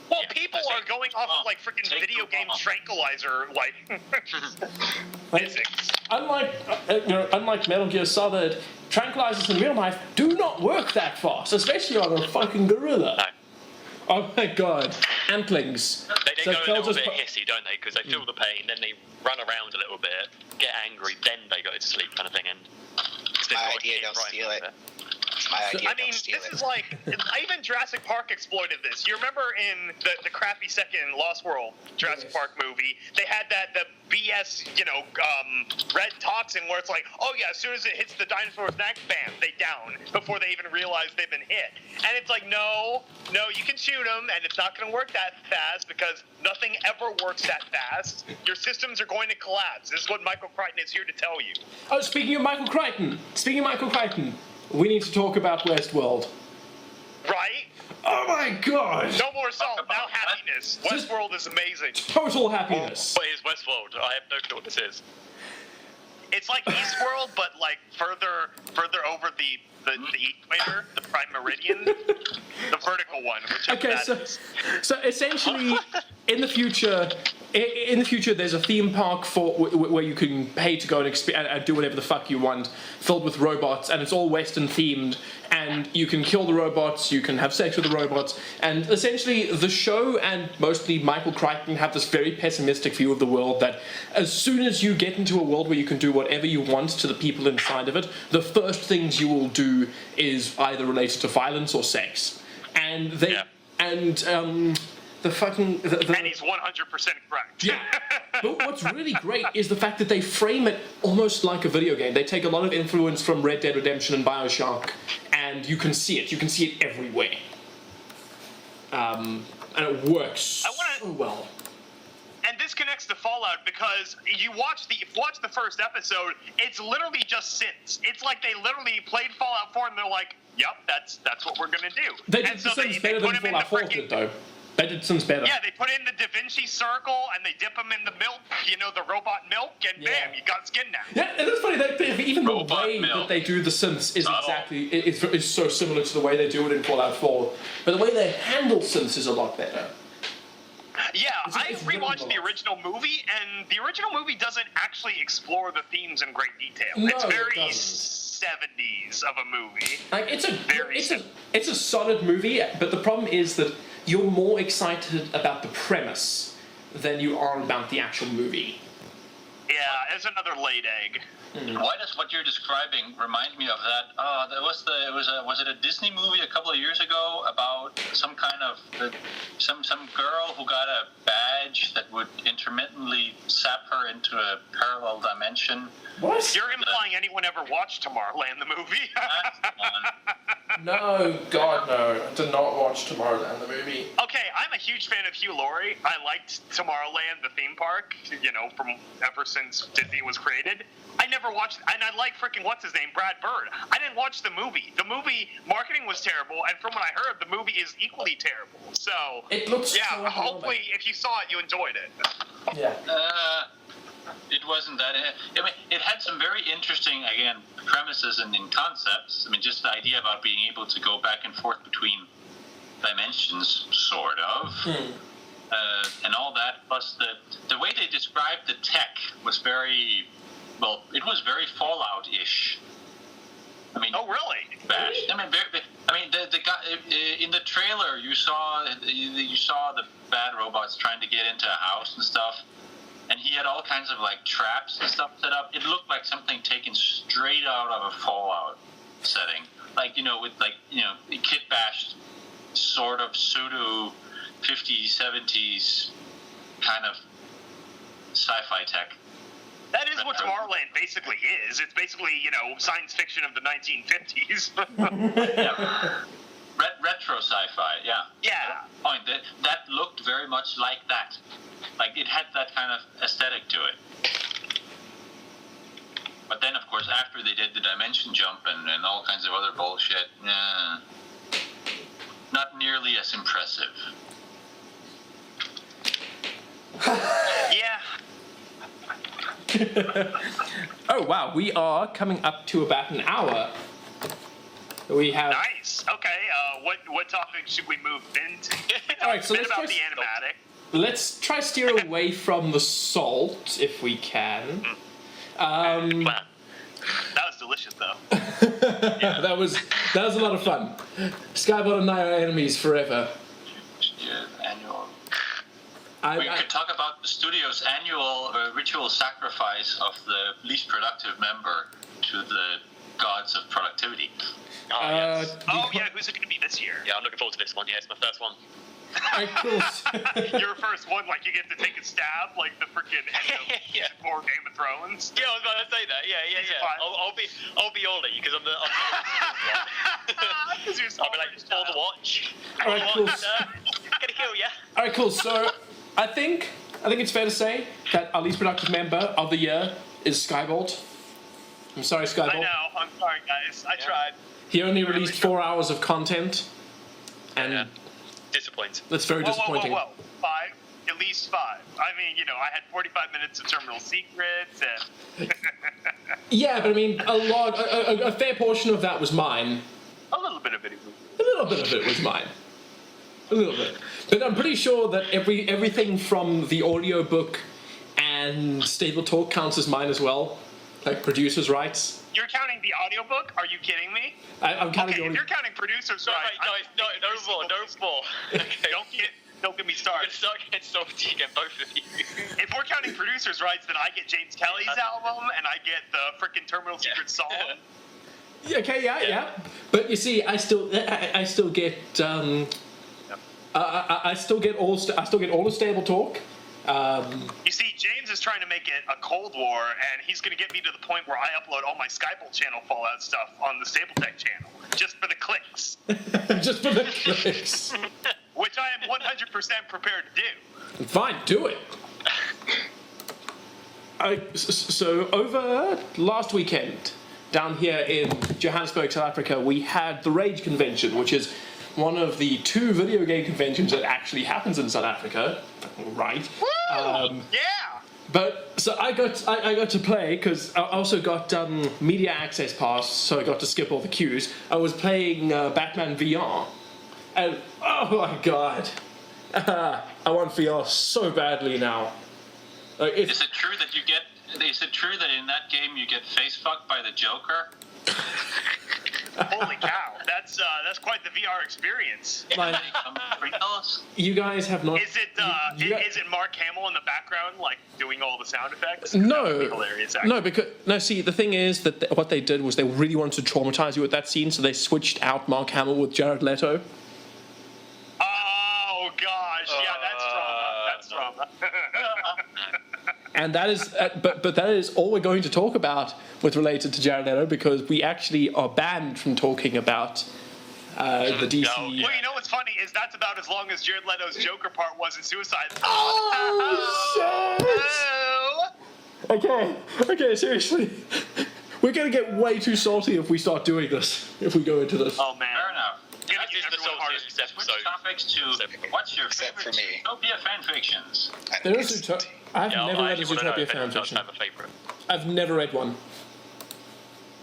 Well, people are going off of freaking video game tranquilizer physics. Unlike Metal Gear Solid, tranquilizers in real life do not work that fast, especially on a fucking gorilla. No. Oh my god, antlings. They go a little bit hissy, don't they? Because they feel the pain, then they run around a little bit, get angry, then they go to sleep, kind of thing. And it's my idea, don't steal it. This is like, even Jurassic Park exploited this. You remember in the crappy second Lost World Jurassic Park movie, they had the BS, red toxin where it's like, as soon as it hits the dinosaur's neck, bam, they down before they even realize they've been hit. And it's like, no, you can shoot them, and it's not going to work that fast because nothing ever works that fast. Your systems are going to collapse. This is what Michael Crichton is here to tell you. Oh, speaking of Michael Crichton, we need to talk about Westworld. Right? Oh my god! No more salt, now happiness. Westworld is amazing. Total happiness. What is Westworld? I have no clue what this is. It's like Eastworld, but further over the equator, the prime meridian, the vertical one. Okay, so essentially, in the future, there's a theme park where you can pay to go and do whatever the fuck you want, filled with robots, and it's all Western themed. And you can kill the robots, you can have sex with the robots, and essentially the show and mostly Michael Crichton have this very pessimistic view of the world that as soon as you get into a world where you can do whatever you want to the people inside of it, the first things you will do is either related to violence or sex. And the fucking... and he's 100% correct. Yeah. But what's really great is the fact that they frame it almost like a video game. They take a lot of influence from Red Dead Redemption and BioShock, and you can see it. You can see it everywhere. And it works so well. And this connects to Fallout because you watch the first episode, it's literally just synths. It's like they literally played Fallout 4 and they're like, yep, that's what we're going to do. They did the Sims better than Fallout 4 did, though. Edison's better. Yeah, they put in the Da Vinci circle and they dip them in the milk, the robot milk, and bam, you got skin now. Yeah, and it's funny that even the Robot way milk. that they do the synths is Oh. is so similar to the way they do it in Fallout 4, but the way they handle synths is a lot better. Yeah, I it's really rewatched the nice. original movie, and the original movie doesn't actually explore the themes in great detail. No, it's it very doesn't. 70s of a movie. Like it's Very a solid movie, but the problem is that you're more excited about the premise than you are about the actual movie. Yeah, it's another laid egg. Why does what you're describing remind me of that? Was it a Disney movie a couple of years ago about some kind of some girl who got a badge that would intermittently sap her into a parallel dimension? What? You're implying anyone ever watched Tomorrowland, the movie? That's one. No, God, no. I did not watch Tomorrowland, the movie. Okay, I'm a huge fan of Hugh Laurie. I liked Tomorrowland, the theme park, from ever since Disney was created. I never watched, and I like freaking what's his name, Brad Bird. I didn't watch the movie. The movie marketing was terrible, and from what I heard, the movie is equally terrible. So It looks yeah, so hopefully, if you saw it, you enjoyed it. Yeah. It wasn't that. I mean, it had some very interesting, again, premises and concepts. I mean, just the idea about being able to go back and forth between dimensions, sort of, and all that. Plus, the way they described the tech was very, well, it was very Fallout-ish. I mean, Oh, really? bash. I mean, the guy in the trailer, you saw the bad robots trying to get into a house and stuff. And he had all kinds of like traps and stuff set up. It looked like something taken straight out of a Fallout setting, like with kit bashed sort of pseudo 50s, 70s kind of sci-fi tech. That is what Tomorrowland basically is. It's basically, science fiction of the 1950s. Yeah. Retro sci-fi, yeah. Yeah. Point that looked very much like that. Like it had that kind of aesthetic to it. But then, of course, after they did the dimension jump and all kinds of other bullshit, not nearly as impressive. Yeah. Oh, wow. We are coming up to about an hour. We have... Nice. Okay. What topic should we move into? All right, so A bit let's about try- the animatic. Let's try steer away from the salt, if we can. Wow. That was delicious, though. That was a lot of fun. SkyBolt and I are enemies forever. Yeah, annual. I, We I, could talk about the studio's annual ritual sacrifice of the least productive member to the gods of productivity. Oh, yes. Oh, yeah. Who's it going to be this year? Yeah, I'm looking forward to this one. Yeah, it's my first one. Your first one, like you get to take a stab, like the freaking Yeah. for Game of Thrones. Yeah, I was about to say that. Yeah. Fine. I'll be Ollie because I'm the. Because you're I'll be like, for the watch. All right, cool. Gonna kill ya. All right, cool. So, I think it's fair to say that our least productive member of the year is SkyBolt. I'm sorry, SkyBolt. I know. I'm sorry, guys. I tried. He only released 4 hours of content, and Yeah. Disappointing. that's very disappointing. Whoa. 5? At least 5. I mean, I had 45 minutes of Terminal Secrets and... Yeah, but I mean, a fair portion of that was mine. a little bit of it. A little bit of it was mine. A little bit. But I'm pretty sure that everything from the audiobook and Stable Talk counts as mine as well. Like producer's rights. You're counting the audiobook? Are you kidding me? I'm counting Okay, the if you're counting producers, No, right? guys, no more. Okay. Don't get me I'm started. gonna start getting salty again, both of you. If we're counting producers' rights, then I get James Kelly's album and I get the freaking Terminal Secret song. Okay, yeah. But you see, I still get I still get all the Stable Talk. You see, James is trying to make it a Cold War, and he's going to get me to the point where I upload all my SkyBolt channel Fallout stuff on the Stable-Tec channel, just for the clicks, Just for the clicks. which I am 100% prepared to do. Fine, do it. So over last weekend, down here in Johannesburg, South Africa, we had the Rage Convention, which is one of the 2 video game conventions that actually happens in South Africa. Right. Yeah. But so I got to play because I also got media access pass, so I got to skip all the queues. I was playing Batman VR, and oh my god, I want VR so badly now. Like, Is it true that you get? Is it true that in that game you get face fucked by the Joker? Holy cow! That's quite the VR experience. like, you guys have not. Is it Mark Hamill in the background, like doing all the sound effects? No, That would be hilarious. Actually. no. See, the thing is that what they did was they really wanted to traumatize you with that scene, so they switched out Mark Hamill with Jared Leto. Oh gosh, yeah, that's trauma. And that is, but that is all we're going to talk about with related to Jared Leto, because we actually are banned from talking about the DC. No. Well, you know what's funny is that's about as long as Jared Leto's Joker part was in Suicide Squad. Oh shit! Okay, seriously, we're gonna get way too salty if we start doing this. If we go into this. Oh man. Fair enough. Gonna This give is the everyone heart saltiest attacks. Switch episode. topics to what's your Except favorite for me. Utopia fan fictions? There is I've Yeah, never I read a actually wanna know Zootopia if anyone does fanfiction. have a favourite. I've never read one.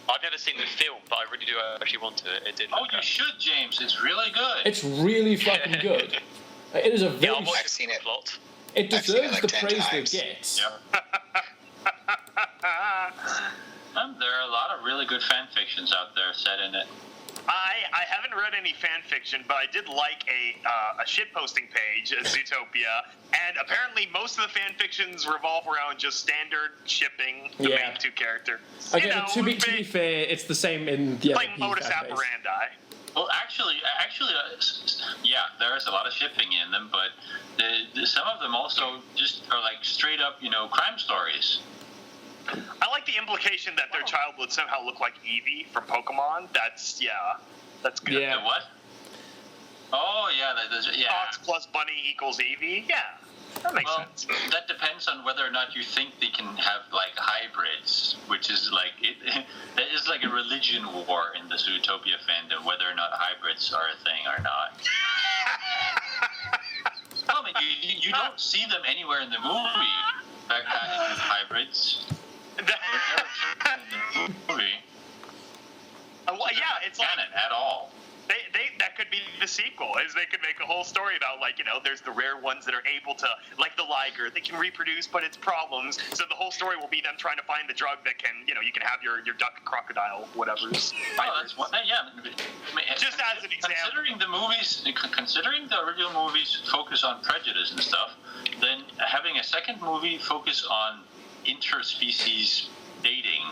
I've never seen the film, but I really do actually want to. It did. Oh, look you good. should, James. It's really good. It's really fucking good. It is a Yeah, very. I'll watch I've seen it. Plot. It I've seen it deserves like the 10 praise times. it gets. Yep. There are a lot of really good fan fictions out there set in it. I haven't read any fan fiction, but I did like a shitposting page, Zootopia, and apparently most of the fan fictions revolve around just standard shipping the Yeah. main 2 characters. Okay, but to be fair, it's the same in the other playing modus fan base. operandi. Well, actually, yeah, there is a lot of shipping in them, but some of them also just are like straight up, crime stories. I like the implication that their child would somehow look like Eevee from Pokemon. That's good. Yeah. The what? Oh, yeah, yeah. Fox plus Bunny equals Eevee. Yeah, that makes sense. That depends on whether or not you think they can have like hybrids, which is like there is like a religion war in the Zootopia fandom, whether or not hybrids are a thing or not. I mean, you don't see them anywhere in the movie. That kind of hybrids. In the movie. Well, yeah, it's like canon at all. that could be the sequel. Is they could make a whole story about there's the rare ones that are able to, like the liger, they can reproduce, but it's problems. So the whole story will be them trying to find the drug that can, you can have your duck, crocodile, whatever's. That's what, yeah. Just as an example. Considering the original movies focus on prejudice and stuff, then having a second movie focus on interspecies dating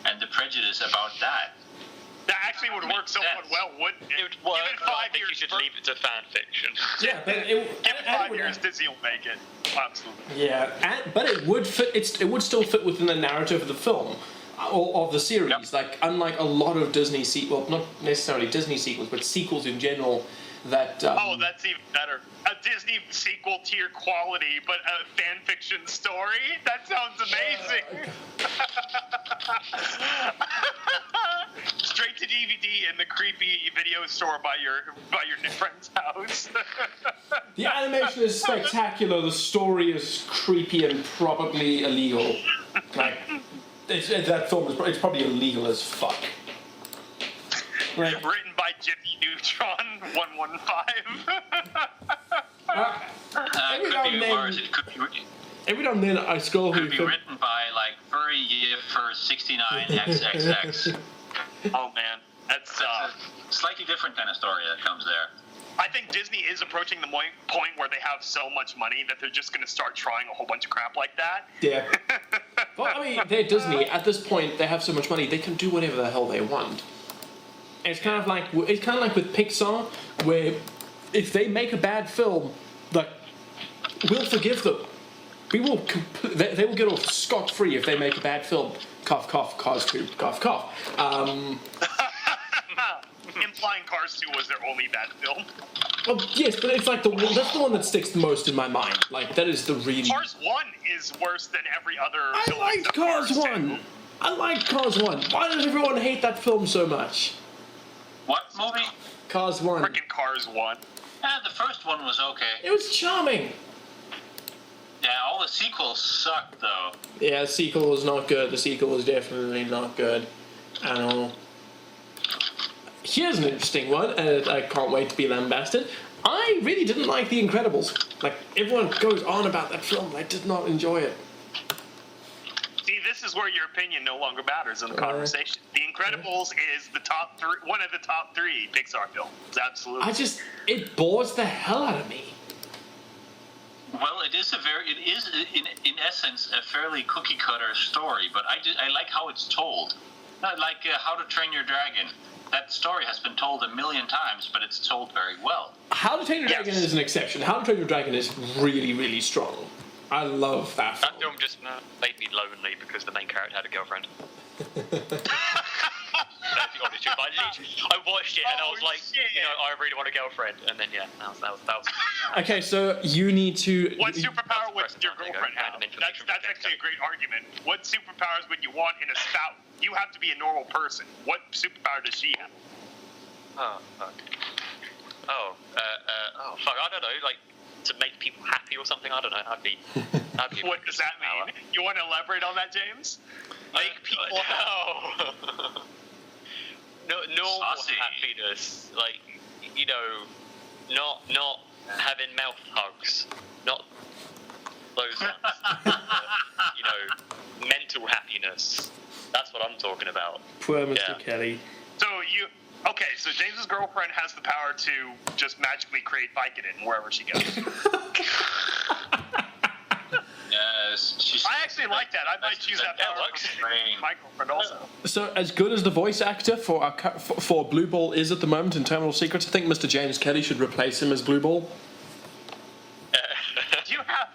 and the prejudice about that. That actually would work somewhat well, wouldn't it? It would work. Give it But 5 I think years. you should leave it to fan fiction. Yeah, but Give it 5 years, Disney will make it. Absolutely. Yeah, but it would fit. It would still fit within the narrative of the film or of the series. Yep. Like, unlike a lot of Disney sequels, not necessarily Disney sequels, but sequels in general. That That's even better. A Disney sequel tier quality, but a fan fiction story? That sounds amazing. Straight to DVD in the creepy video store by your new friend's house. the animation is spectacular. The story is creepy and probably illegal. Like, that film is probably illegal as fuck. Right. Written by Jimmy Neutron 115. Every Could now be and then- worse. It could be. Every now and then I scroll Could be through. written by like Furry for 69XXX. Oh man, that's A slightly different kind of story that comes there. I think Disney is approaching the point where they have so much money that they're just going to start trying a whole bunch of crap like that. Yeah. Well, I mean, they're Disney. At this point, they have so much money, they can do whatever the hell they want. And it's kind of like with Pixar, where if they make a bad film, like, we'll forgive them. We will. They will get off scot-free if they make a bad film. Cough, cough, Cars 2. Cough, cough. Implying Cars 2 was their only bad film. Well, yes, but it's like that's the one that sticks the most in my mind. Like, that is the really. Cars 1 is worse than every other I film liked except Cars 2. 1. I like Cars 1. Why does everyone hate that film so much? What movie? Cars 1. Frickin' Cars 1. The first one was okay. It was charming. Yeah, all the sequels sucked though. Yeah, the sequel was not good. The sequel was definitely not good at all. Here's an interesting one, and I can't wait to be lambasted. I really didn't like The Incredibles. Like, everyone goes on about that film. I did not enjoy it. See, this is where your opinion no longer matters in the conversation. The Incredibles is the top three, one of the top 3 Pixar films. Absolutely. It bores the hell out of me. Well, it is in essence a fairly cookie cutter story, but I like how it's told. Not like How to Train Your Dragon. That story has been told a million times, but it's told very well. How to Train Your Dragon is an exception. How to Train Your Dragon is really, really strong. I love that film. That film just made me lonely because the main character had a girlfriend. That's the honest truth. I watched it and I was like, shit. I really want a girlfriend. And then, that was Okay, so you need to... What superpower would your There you go. girlfriend have? Random information That's from actually a great argument. What superpowers would you want in a spouse? You have to be a normal person. What superpower does she have? Oh, fuck. Fuck, I don't know, like, to make people happy or something, I don't know, that'd be What does that mean? You want to elaborate on that, James? Make people happy. Normal Saucy. happiness, like, not having mouth hugs, not those ones. Mental happiness. That's what I'm talking about. Poor Mr. Yeah. Kelly. So James's girlfriend has the power to just magically create Vicodin wherever she goes. Yes, I actually like that. I might choose that That power works. for my girlfriend also. So, as good as the voice actor for Blue Ball is at the moment in Terminal Secrets, I think Mr. James Kelly should replace him as Blue Ball. Do you have...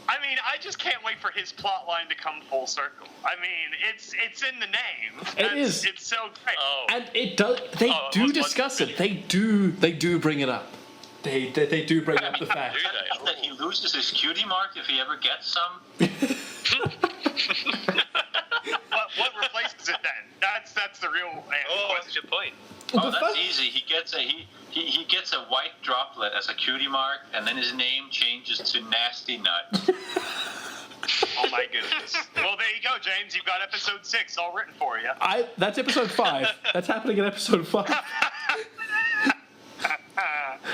I mean, I just can't wait for his plot line to come full circle. I mean, it's in the name. It is. It's so great. Oh, And it does. They do discuss it. They do bring it up. They do bring up the fact. do they? that he loses his cutie mark if he ever gets some. What replaces it then? That's the real Oh, that's a question. good point. Oh, The that's fu- easy. He gets a white droplet as a cutie mark, and then his name changes to Nasty Nut. Oh my goodness. Well, there you go, James. You've got episode 6 all written for you. That's episode 5. That's happening in episode 5.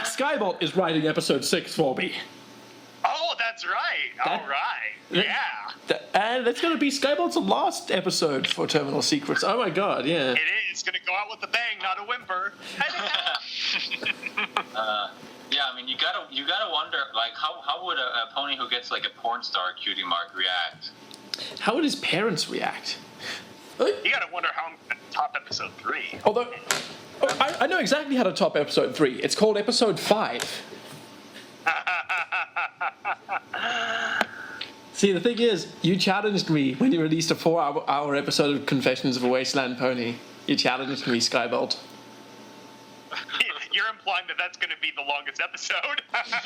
SkyBolt is writing episode 6 for me. Oh, that's right. All right. Yeah. And it's going to be SkyBolt's last episode for Terminal Secrets. Oh my god, yeah. It is. It's going to go out with a bang, not a whimper. Yeah, I mean, you gotta wonder, like, how would a pony who gets like a porn star cutie mark react? How would his parents react? You got to wonder how I'm going to top episode 3. Although, I know exactly how to top episode 3. It's called episode 5. See, the thing is, you challenged me when you released a 4-hour episode of Confessions of a Wasteland Pony. You challenged me, SkyBolt. You're implying that that's going to be the longest episode.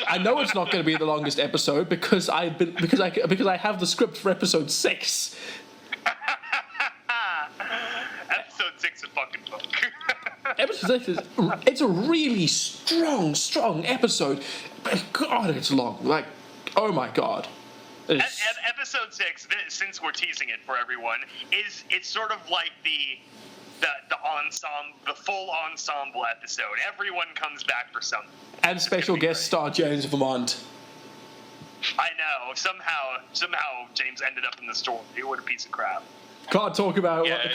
I know it's not going to be the longest episode because I have the script for episode 6. Episode 6 is fucking book. Episode 6 it's a really strong episode. But God, it's long. Like, oh my God. Episode 6, since we're teasing it for everyone, it's sort of like the ensemble, the full ensemble episode. Everyone comes back for something. And special guest star James Vermont. I know. Somehow James ended up in the story. What a piece of crap. Can't talk about Yeah, is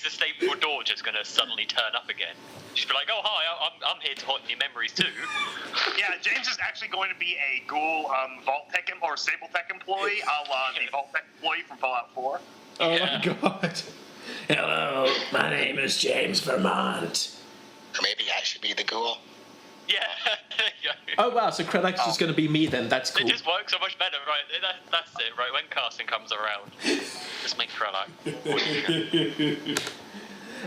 the stable door just going to suddenly turn up again? She'd be like, oh, hi, I'm here to haunt your memories too. Yeah, James is actually going to be a ghoul Vault-Tec or Stable-Tec employee, a la the Vault-Tec employee from Fallout 4. Oh my God. Hello, my name is James Vermont. Or maybe I should be the ghoul. Yeah. Oh wow, so Krellak's just going to be me then. That's cool. It just works so much better, right? That's it, right? When casting comes around, just make Krellak.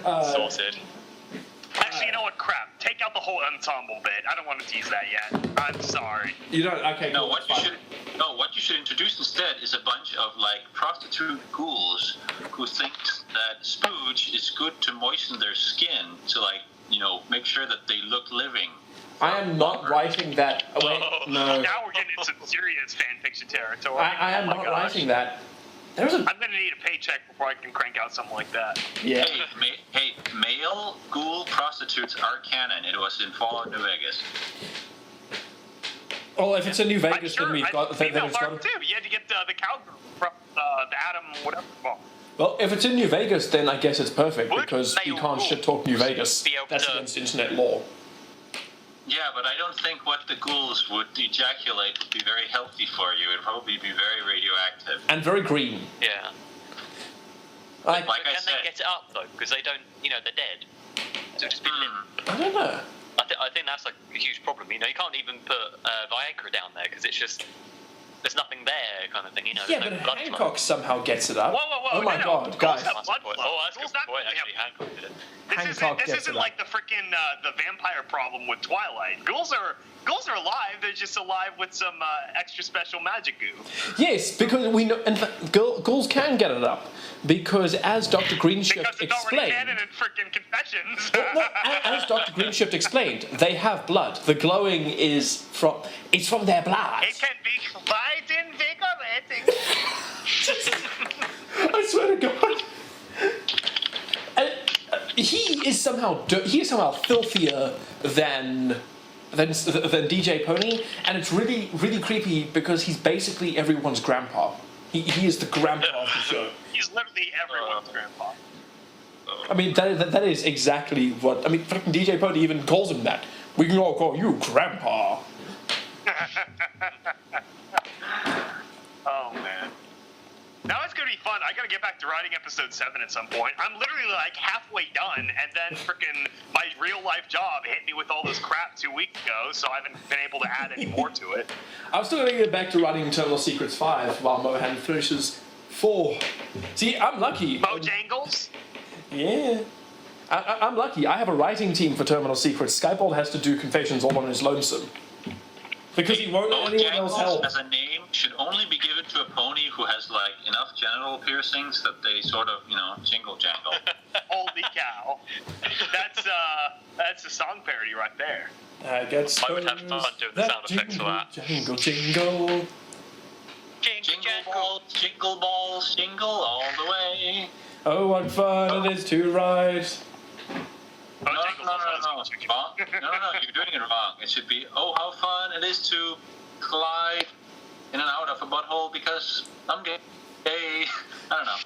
Sorted. Actually, Actually, you know what? Crap. Take out the whole ensemble bit. I don't want to tease that yet. I'm sorry. You don't. Okay. No, cool, what you fine. should what you should introduce instead is a bunch of like prostitute ghouls who think that spooge is good to moisten their skin to like make sure that they look living. I am not writing that. Wait, no. Now we're getting into some serious fan fiction territory. I am Oh my not gosh. writing that. There's a. I'm gonna need a paycheck before I can crank out something like that. Yeah. Hey, male ghoul prostitutes are canon. It was in Fallout New Vegas. Well, if it's in New Vegas, Sure, then we've got. Then female it's part got. too. You had to get the cowgirl from the Adam whatever. Well, if it's in New Vegas, then I guess it's perfect Would because you male can't ghouls shit talk New Vegas. be able That's to- against internet law. Yeah, but I don't think what the ghouls would ejaculate would be very healthy for you. It'd probably be very radioactive. And very green. Yeah. Like, Like I Can said, they get it up though? Because they don't. They're dead. So just be limp. I don't know. I think that's like a huge problem. You can't even put Viagra down there because it's just there's nothing there, kind of thing. Yeah, there's no but blood Hancock somehow gets it up. Whoa, Oh my no. god, guys. Ghouls have That's a blood good point. flow. Oh, that's a Ghouls good not point. really Actually, have- Hancock did it. Hancock This gets isn't it up. like the freaking the vampire problem with Twilight. Ghouls are alive. They're just alive with some extra special magic goo. Yes, because we know, and ghouls can get it up because as Dr. Greenshift Because it's already explained. canon in freaking Confessions. No, as Dr. Greenshift explained, they have blood. The glowing is from their blood. It can be quite invigorating. I swear to God. And, he is somehow filthier than DJ Pony, and it's really really creepy because he's basically everyone's grandpa. He is the grandpa of the show. He's literally everyone's grandpa. I mean that is exactly what I mean. Fucking DJ Pony even calls him that. We can all call you grandpa. Oh man. Now it's gonna be fun. I gotta get back to writing episode 7 at some point. I'm literally like halfway done, and then freaking my real life job hit me with all this crap 2 weeks ago, so I haven't been able to add any more to it. I'm still going to get back to writing Internal Secrets 5 while Mohan finishes 4. See, I'm lucky. Bojangles? Yeah. I'm lucky. I have a writing team for Terminal Secrets. SkyBolt has to do confessions all on his lonesome. Because he won't let anyone else help. as a name should only be given to a pony who has like enough genital piercings that they sort of jingle jangle. Holy cow. That's a song parody right there. I get I would have fun doing the sound effects for that. Jingle, jingle. Jingle balls, jingle all the way. Oh, what fun it is to ride. No, you're doing it wrong. It should be, oh, how fun it is to glide in and out of a butthole because I'm gay. I don't know.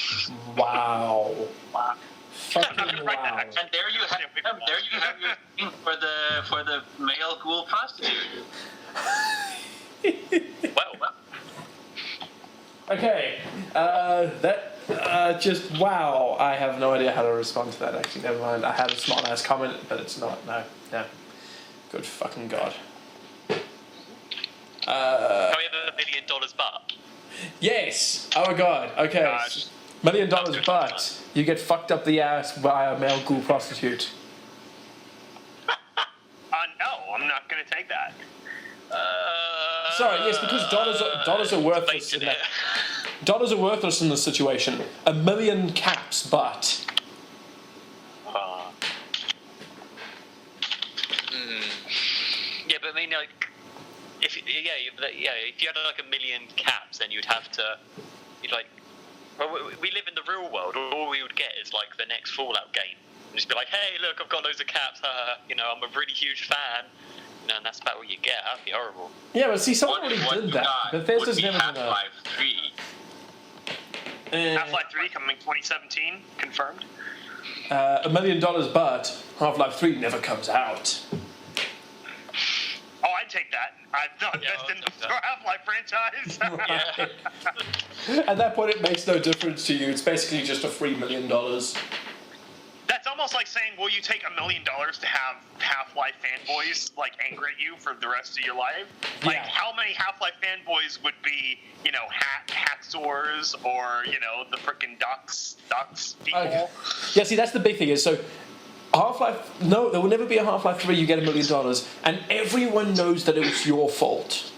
Wow. Fucking wow. And there you have your thing for the male ghoul prostitute. Well. Okay. Just wow. I have no idea how to respond to that, actually. Never mind. I had a smart ass comment, but it's not. No. Good fucking God. Can we have $1 million butt? Yes. Oh my God. Okay. Gosh. $1 million, but you get fucked up the ass by a male ghoul prostitute. No, I'm not gonna take that. Sorry, yes, because dollars are worthless in that. Dollars are worthless in this situation. 1 million caps, but Yeah, but I mean, like, if you had like 1 million caps, then you'd like. Well, we live in the real world. All we would get is like the next Fallout game, and just be like, "Hey, look, I've got loads of caps. I'm a really huge fan." And that's about what you get. That'd be horrible. yeah, but see, someone already What did you that. got Bethesda's would be never gonna. Half-Life 3. Half-Life 3 coming 2017, confirmed. $1 million, but Half-Life 3 never comes out. Oh, I'd take that. I've not invested in the Half-Life franchise. Yeah. At that point, it makes no difference to you. It's basically just a free $1 million. That's almost like saying, will you take $1 million to have Half-Life fanboys like angry at you for the rest of your life? Like, Yeah. how many Half-Life fanboys would be, hacksaws or, the frickin' ducks people? Okay. Yeah, see, that's the big thing is so Half-Life... No, there will never be a Half-Life 3 you get $1 million, and everyone knows that it was your fault.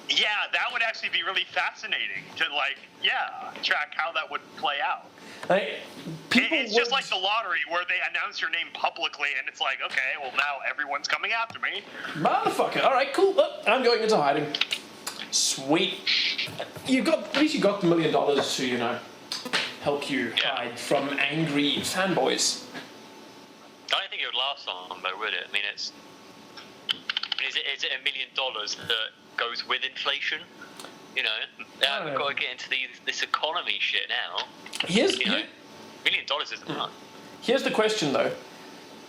Yeah, that would actually be really fascinating to, track how that would play out. Like, It's just like the lottery where they announce your name publicly, and it's like, okay, well, now everyone's coming after me. Motherfucker. All right, cool. I'm going into hiding. Sweet. At least you got the $1 million to, help you hide from angry fanboys. I don't think it would last long, though, would it? I mean, is it $1 million that goes with inflation? We've got to get into this economy shit now. $1 million isn't much. Here's the question, though.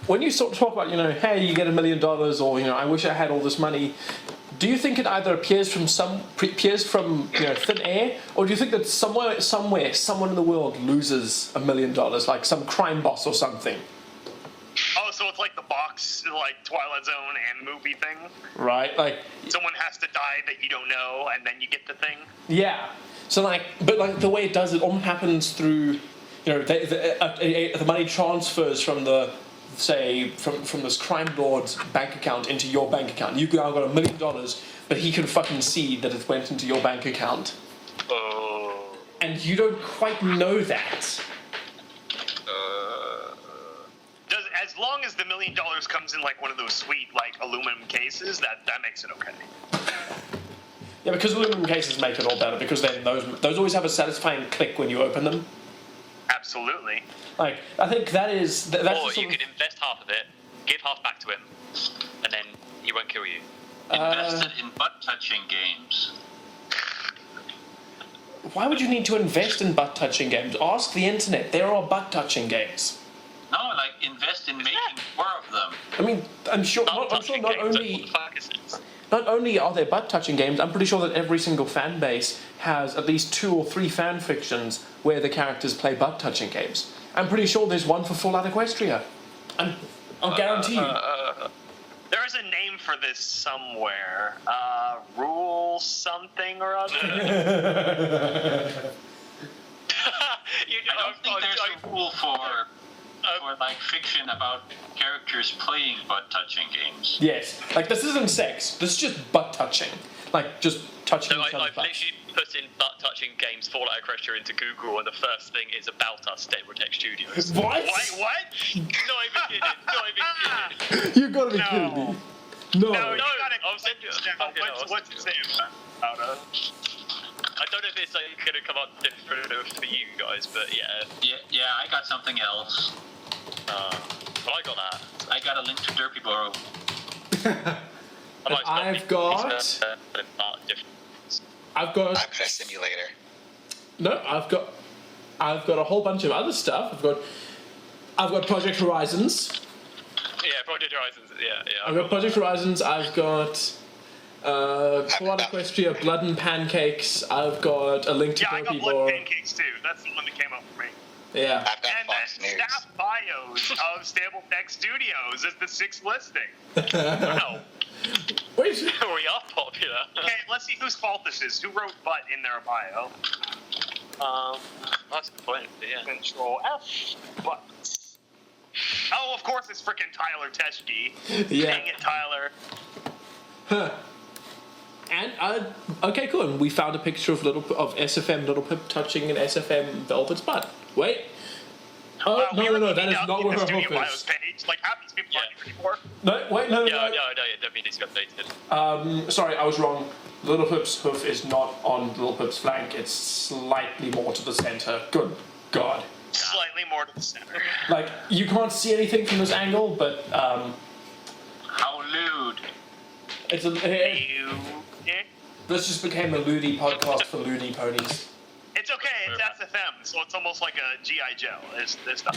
When you sort of talk about, hey, you get $1 million, or I wish I had all this money. Do you think it either appears from thin air, or do you think that somewhere, someone in the world loses $1 million, like some crime boss or something? Oh, so it's like the box, like Twilight Zone and movie thing? Right, like... Someone has to die that you don't know, and then you get the thing? Yeah. So, but the way it does, it all happens through, the money transfers from from this crime lord's bank account into your bank account. You've now got $1 million, but he can fucking see that it went into your bank account. Oh. And you don't quite know that. As long as the $1 million comes in like one of those sweet aluminum cases, that makes it okay. Yeah, because aluminum cases make it all better, because then those always have a satisfying click when you open them. Absolutely. I think that's or you could invest half of it, give half back to him, and then he won't kill you. Invested in butt-touching games. Why would you need to invest in butt-touching games? Ask the internet. There are butt-touching games. No, invest in making more of them. I mean, I'm sure not only are there butt-touching games, I'm pretty sure that every single fan base has at least 2 or 3 fan fictions where the characters play butt-touching games. I'm pretty sure there's one for Fallout Equestria. I'll guarantee you. There is a name for this somewhere. Rule something or other. I don't think there's a rule for fiction about characters playing butt-touching games. Yes. This isn't sex. This is just butt-touching. Just touching each other's I've literally put in butt-touching games Fallout Equestria into Google, and the first thing is about us, Stable-Tec Studios. What? What? Not even kidding. You gotta be kidding me. No. I'll send you What's it say about us? I don't know if it's going to come out different for you guys, but yeah. Yeah, I got something else. But I got that. I got a link to Derpy Borough. I've got a simulator. No, I've got a whole bunch of other stuff. I've got Project Horizons. Yeah, Project Horizons. Yeah. I've got Project Horizons. I've got Fallout Equestria, Blood and Pancakes. I've got a link to I got Blood and Pancakes too. That's the one that came up for me. Yeah. I've got And Fox then News. staff bios of Stable-Tec Studios is the 6th listing. Wow. Wait. We are popular. Okay, let's see whose fault this is. Who wrote butt in their bio? That's a good point. Yeah. Control F. Butt. Oh, of course it's frickin' Tyler Teschke. Yeah. Dang it, Tyler. Huh. And okay, cool. And we found a picture of SFM Little Pip touching an SFM Velvet's butt. Wait. Oh no! That is not where her hoof is. Page. Have these people on here before? No, wait, no. Yeah, it definitely needs to be updated. Sorry, I was wrong. Little Pip's hoof is not on Little Pip's flank. It's slightly more to the center. Good God. Slightly more to the center. You can't see anything from this angle, but How lewd. it's this just became a loony podcast for loony ponies. It's okay, it's SFM, so it's almost like a G.I. Joe. There's stuff.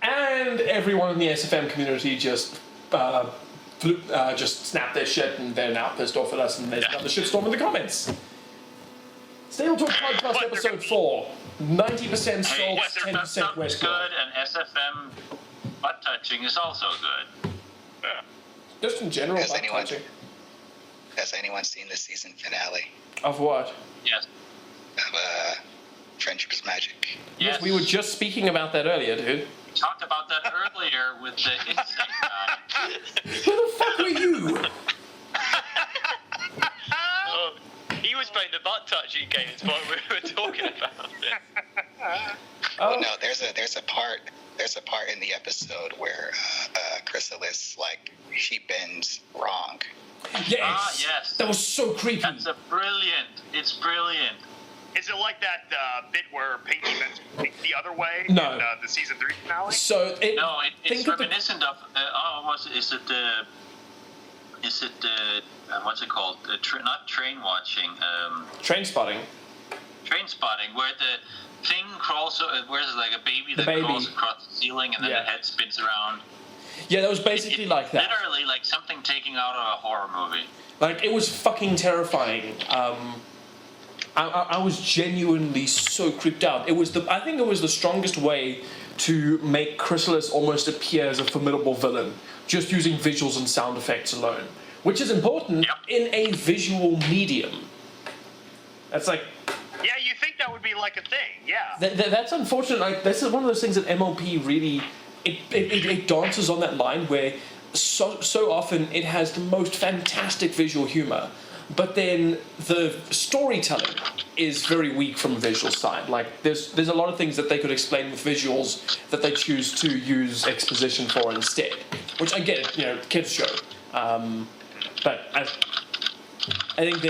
And everyone in the SFM community just snapped their shit, and they're now pissed off at us, and there's another shitstorm in the comments. Stable Talk Podcast episode 4. 90% salt, 10% West. Good, and SFM butt touching is also good. Yeah. Just in general, butt touching. Has anyone seen the season finale Of what? Yes. of Friendship is Magic? Yes, we were just speaking about that earlier, dude. talked about that earlier with the insect guy. Who the fuck were you? Oh, he was playing the butt touching game. Is what we were talking about. Oh no, there's a part in the episode where Chrysalis, like, she bends wrong. Yes. Yes. That was so creepy. That's brilliant. It's brilliant. Is it like that bit where Pinky bends the other way No. in the season 3 finale? So It's think of the reminiscent of what's it called? Not train watching. train spotting. Train spotting, where the thing crawls. Where there's like a baby that crawls across the ceiling, and then the head spins around. Yeah, that was basically like that. Literally like something taking out of a horror movie. Like, it was fucking terrifying. I was genuinely so creeped out. I think it was the strongest way to make Chrysalis almost appear as a formidable villain, just using visuals and sound effects alone, which is important in a visual medium. That's like... Yeah, you think that would be like a thing, yeah. That's unfortunate. Like, this is one of those things that MLP really... It dances on that line where so often it has the most fantastic visual humor, but then the storytelling is very weak from a visual side. Like, there's a lot of things that they could explain with visuals that they choose to use exposition for instead, which I get it, kids show. But I think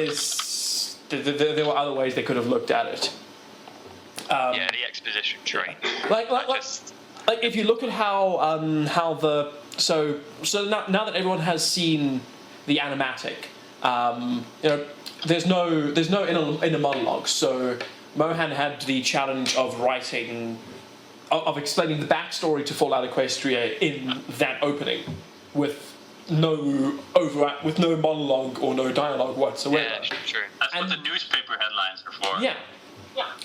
there were other ways they could have looked at it. Yeah, the exposition train. Like if you look at how so now that everyone has seen the animatic, there's no inner monologue. So Mohan had the challenge of writing, of explaining the backstory to Fallout Equestria in that opening, with no monologue or no dialogue whatsoever. Yeah, true. That's what the newspaper headlines are for. Yeah.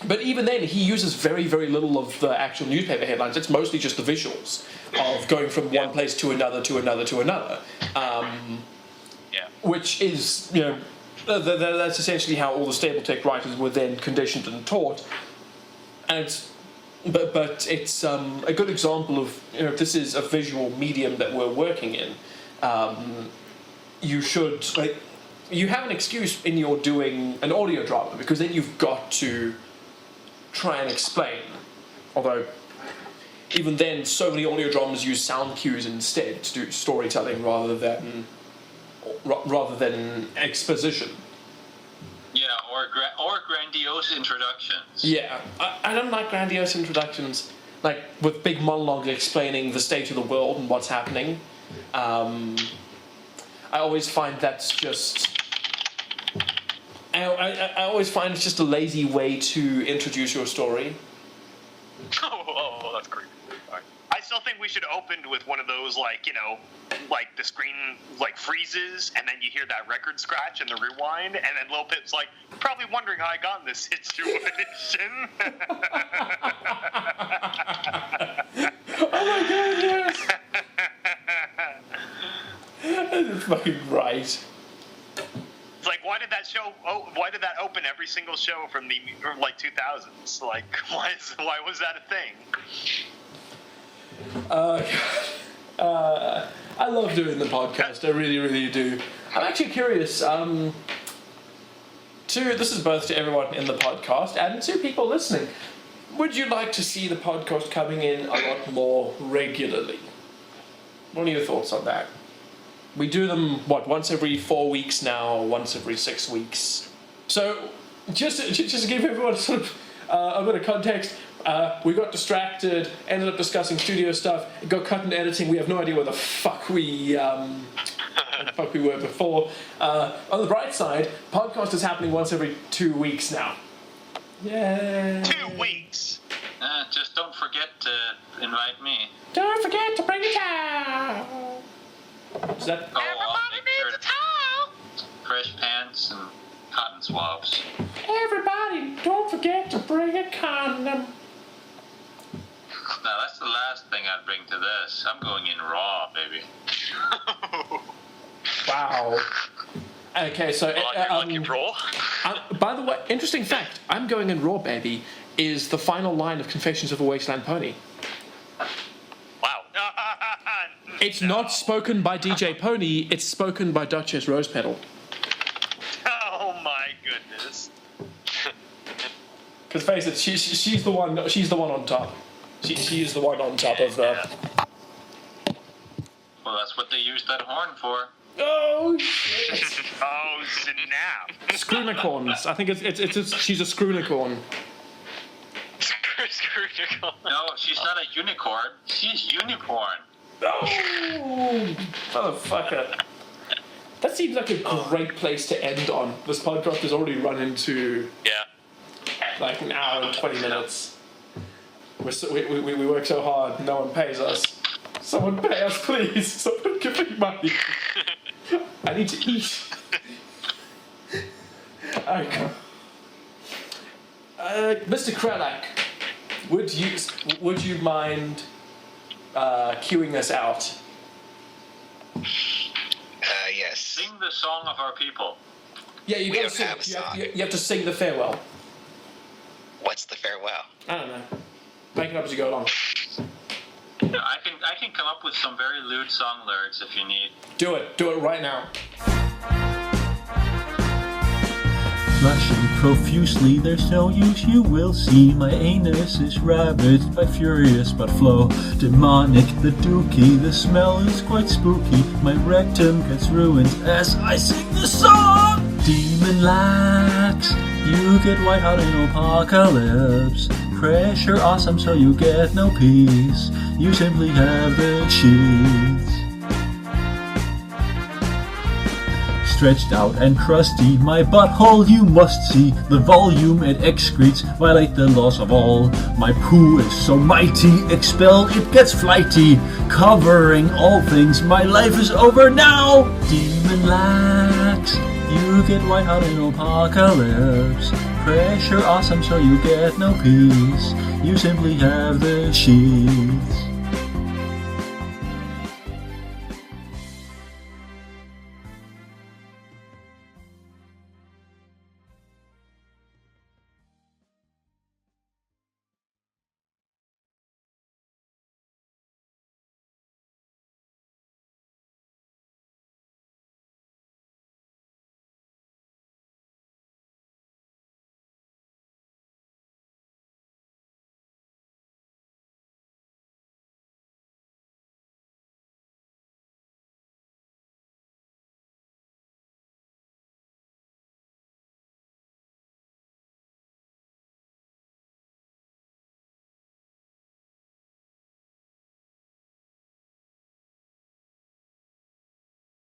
But even then, he uses very, very little of the actual newspaper headlines. It's mostly just the visuals of going from one place to another, to another, to another. Which is, that's essentially how all the Stable-Tec writers were then conditioned and taught. And but it's a good example of, if this is a visual medium that we're working in, you should, you have an excuse in your doing an audio drama, because then you've got to try and explain. Although, even then, so many audio dramas use sound cues instead to do storytelling rather than exposition. Yeah, or grandiose introductions. Yeah, I don't like grandiose introductions, like with big monologues explaining the state of the world and what's happening. I always find that's just... I always find it's just a lazy way to introduce your story. Oh, that's creepy. I still think we should open with one of those, like the screen, freezes, and then you hear that record scratch and the rewind, and then Lil Pip's like, probably wondering how I got in this situation. Oh my god, yes! That's fucking right. It's like, why did that open every single show from the 2000s? Like, why was that a thing? I love doing the podcast. I really, really do. I'm actually curious. This is both to everyone in the podcast and to people listening. Would you like to see the podcast coming in a lot more regularly? What are your thoughts on that? We do them, once every 4 weeks now, once every 6 weeks. So, just to give everyone sort of a bit of context, we got distracted, ended up discussing studio stuff, it got cut into editing. We have no idea where the fuck we were before. On the bright side, podcast is happening once every 2 weeks now. Yay! 2 weeks. Just don't forget to invite me. Don't forget to bring a towel. Is that? Everybody needs a towel. Fresh pants and cotton swabs. Everybody, don't forget to bring a condom. Now that's the last thing I'd bring to this. I'm going in raw, baby. Wow. Okay, so raw. by the way, interesting fact: "I'm going in raw, baby" is the final line of Confessions of a Wasteland Pony. It's not spoken by DJ Pony. It's spoken by Duchess Rosepetal. Oh my goodness. Because face it, she's the one. She's the one on top. She is the one on top of the. Well, that's what they used that horn for. Oh shit! Oh snap! Screwnicorns. I think she's a screwnicorn. No, she's not a unicorn. She's unicorn. Oh, motherfucker. That seems like a great place to end on. This podcast has already run into like an hour and 20 minutes. We work so hard, no one pays us. Someone pay us, please. Someone give me money. I need to eat. Okay. Mr. Krellak, would you mind queuing us out? Yes. Sing the song of our people. Yeah, you gotta don't sing. have a song. You have to sing the farewell. What's the farewell? I don't know. Make it up as you go along. I can come up with some very lewd song lyrics if you need. Do it right now. Flushing profusely, there's no use, you will see. My anus is ravaged by furious but flow. Demonic, the dookie, the smell is quite spooky. My rectum gets ruined as I sing the song. Demon lax, you get white hot in apocalypse. Pressure awesome, so you get no peace. You simply have the cheese. Stretched out and crusty, my butthole you must see. The volume it excretes violate the laws of all. My poo is so mighty, expel it gets flighty. Covering all things, my life is over now. Demon lax, you get white hot in apocalypse. Pressure awesome, so you get no peace. You simply have the sheets.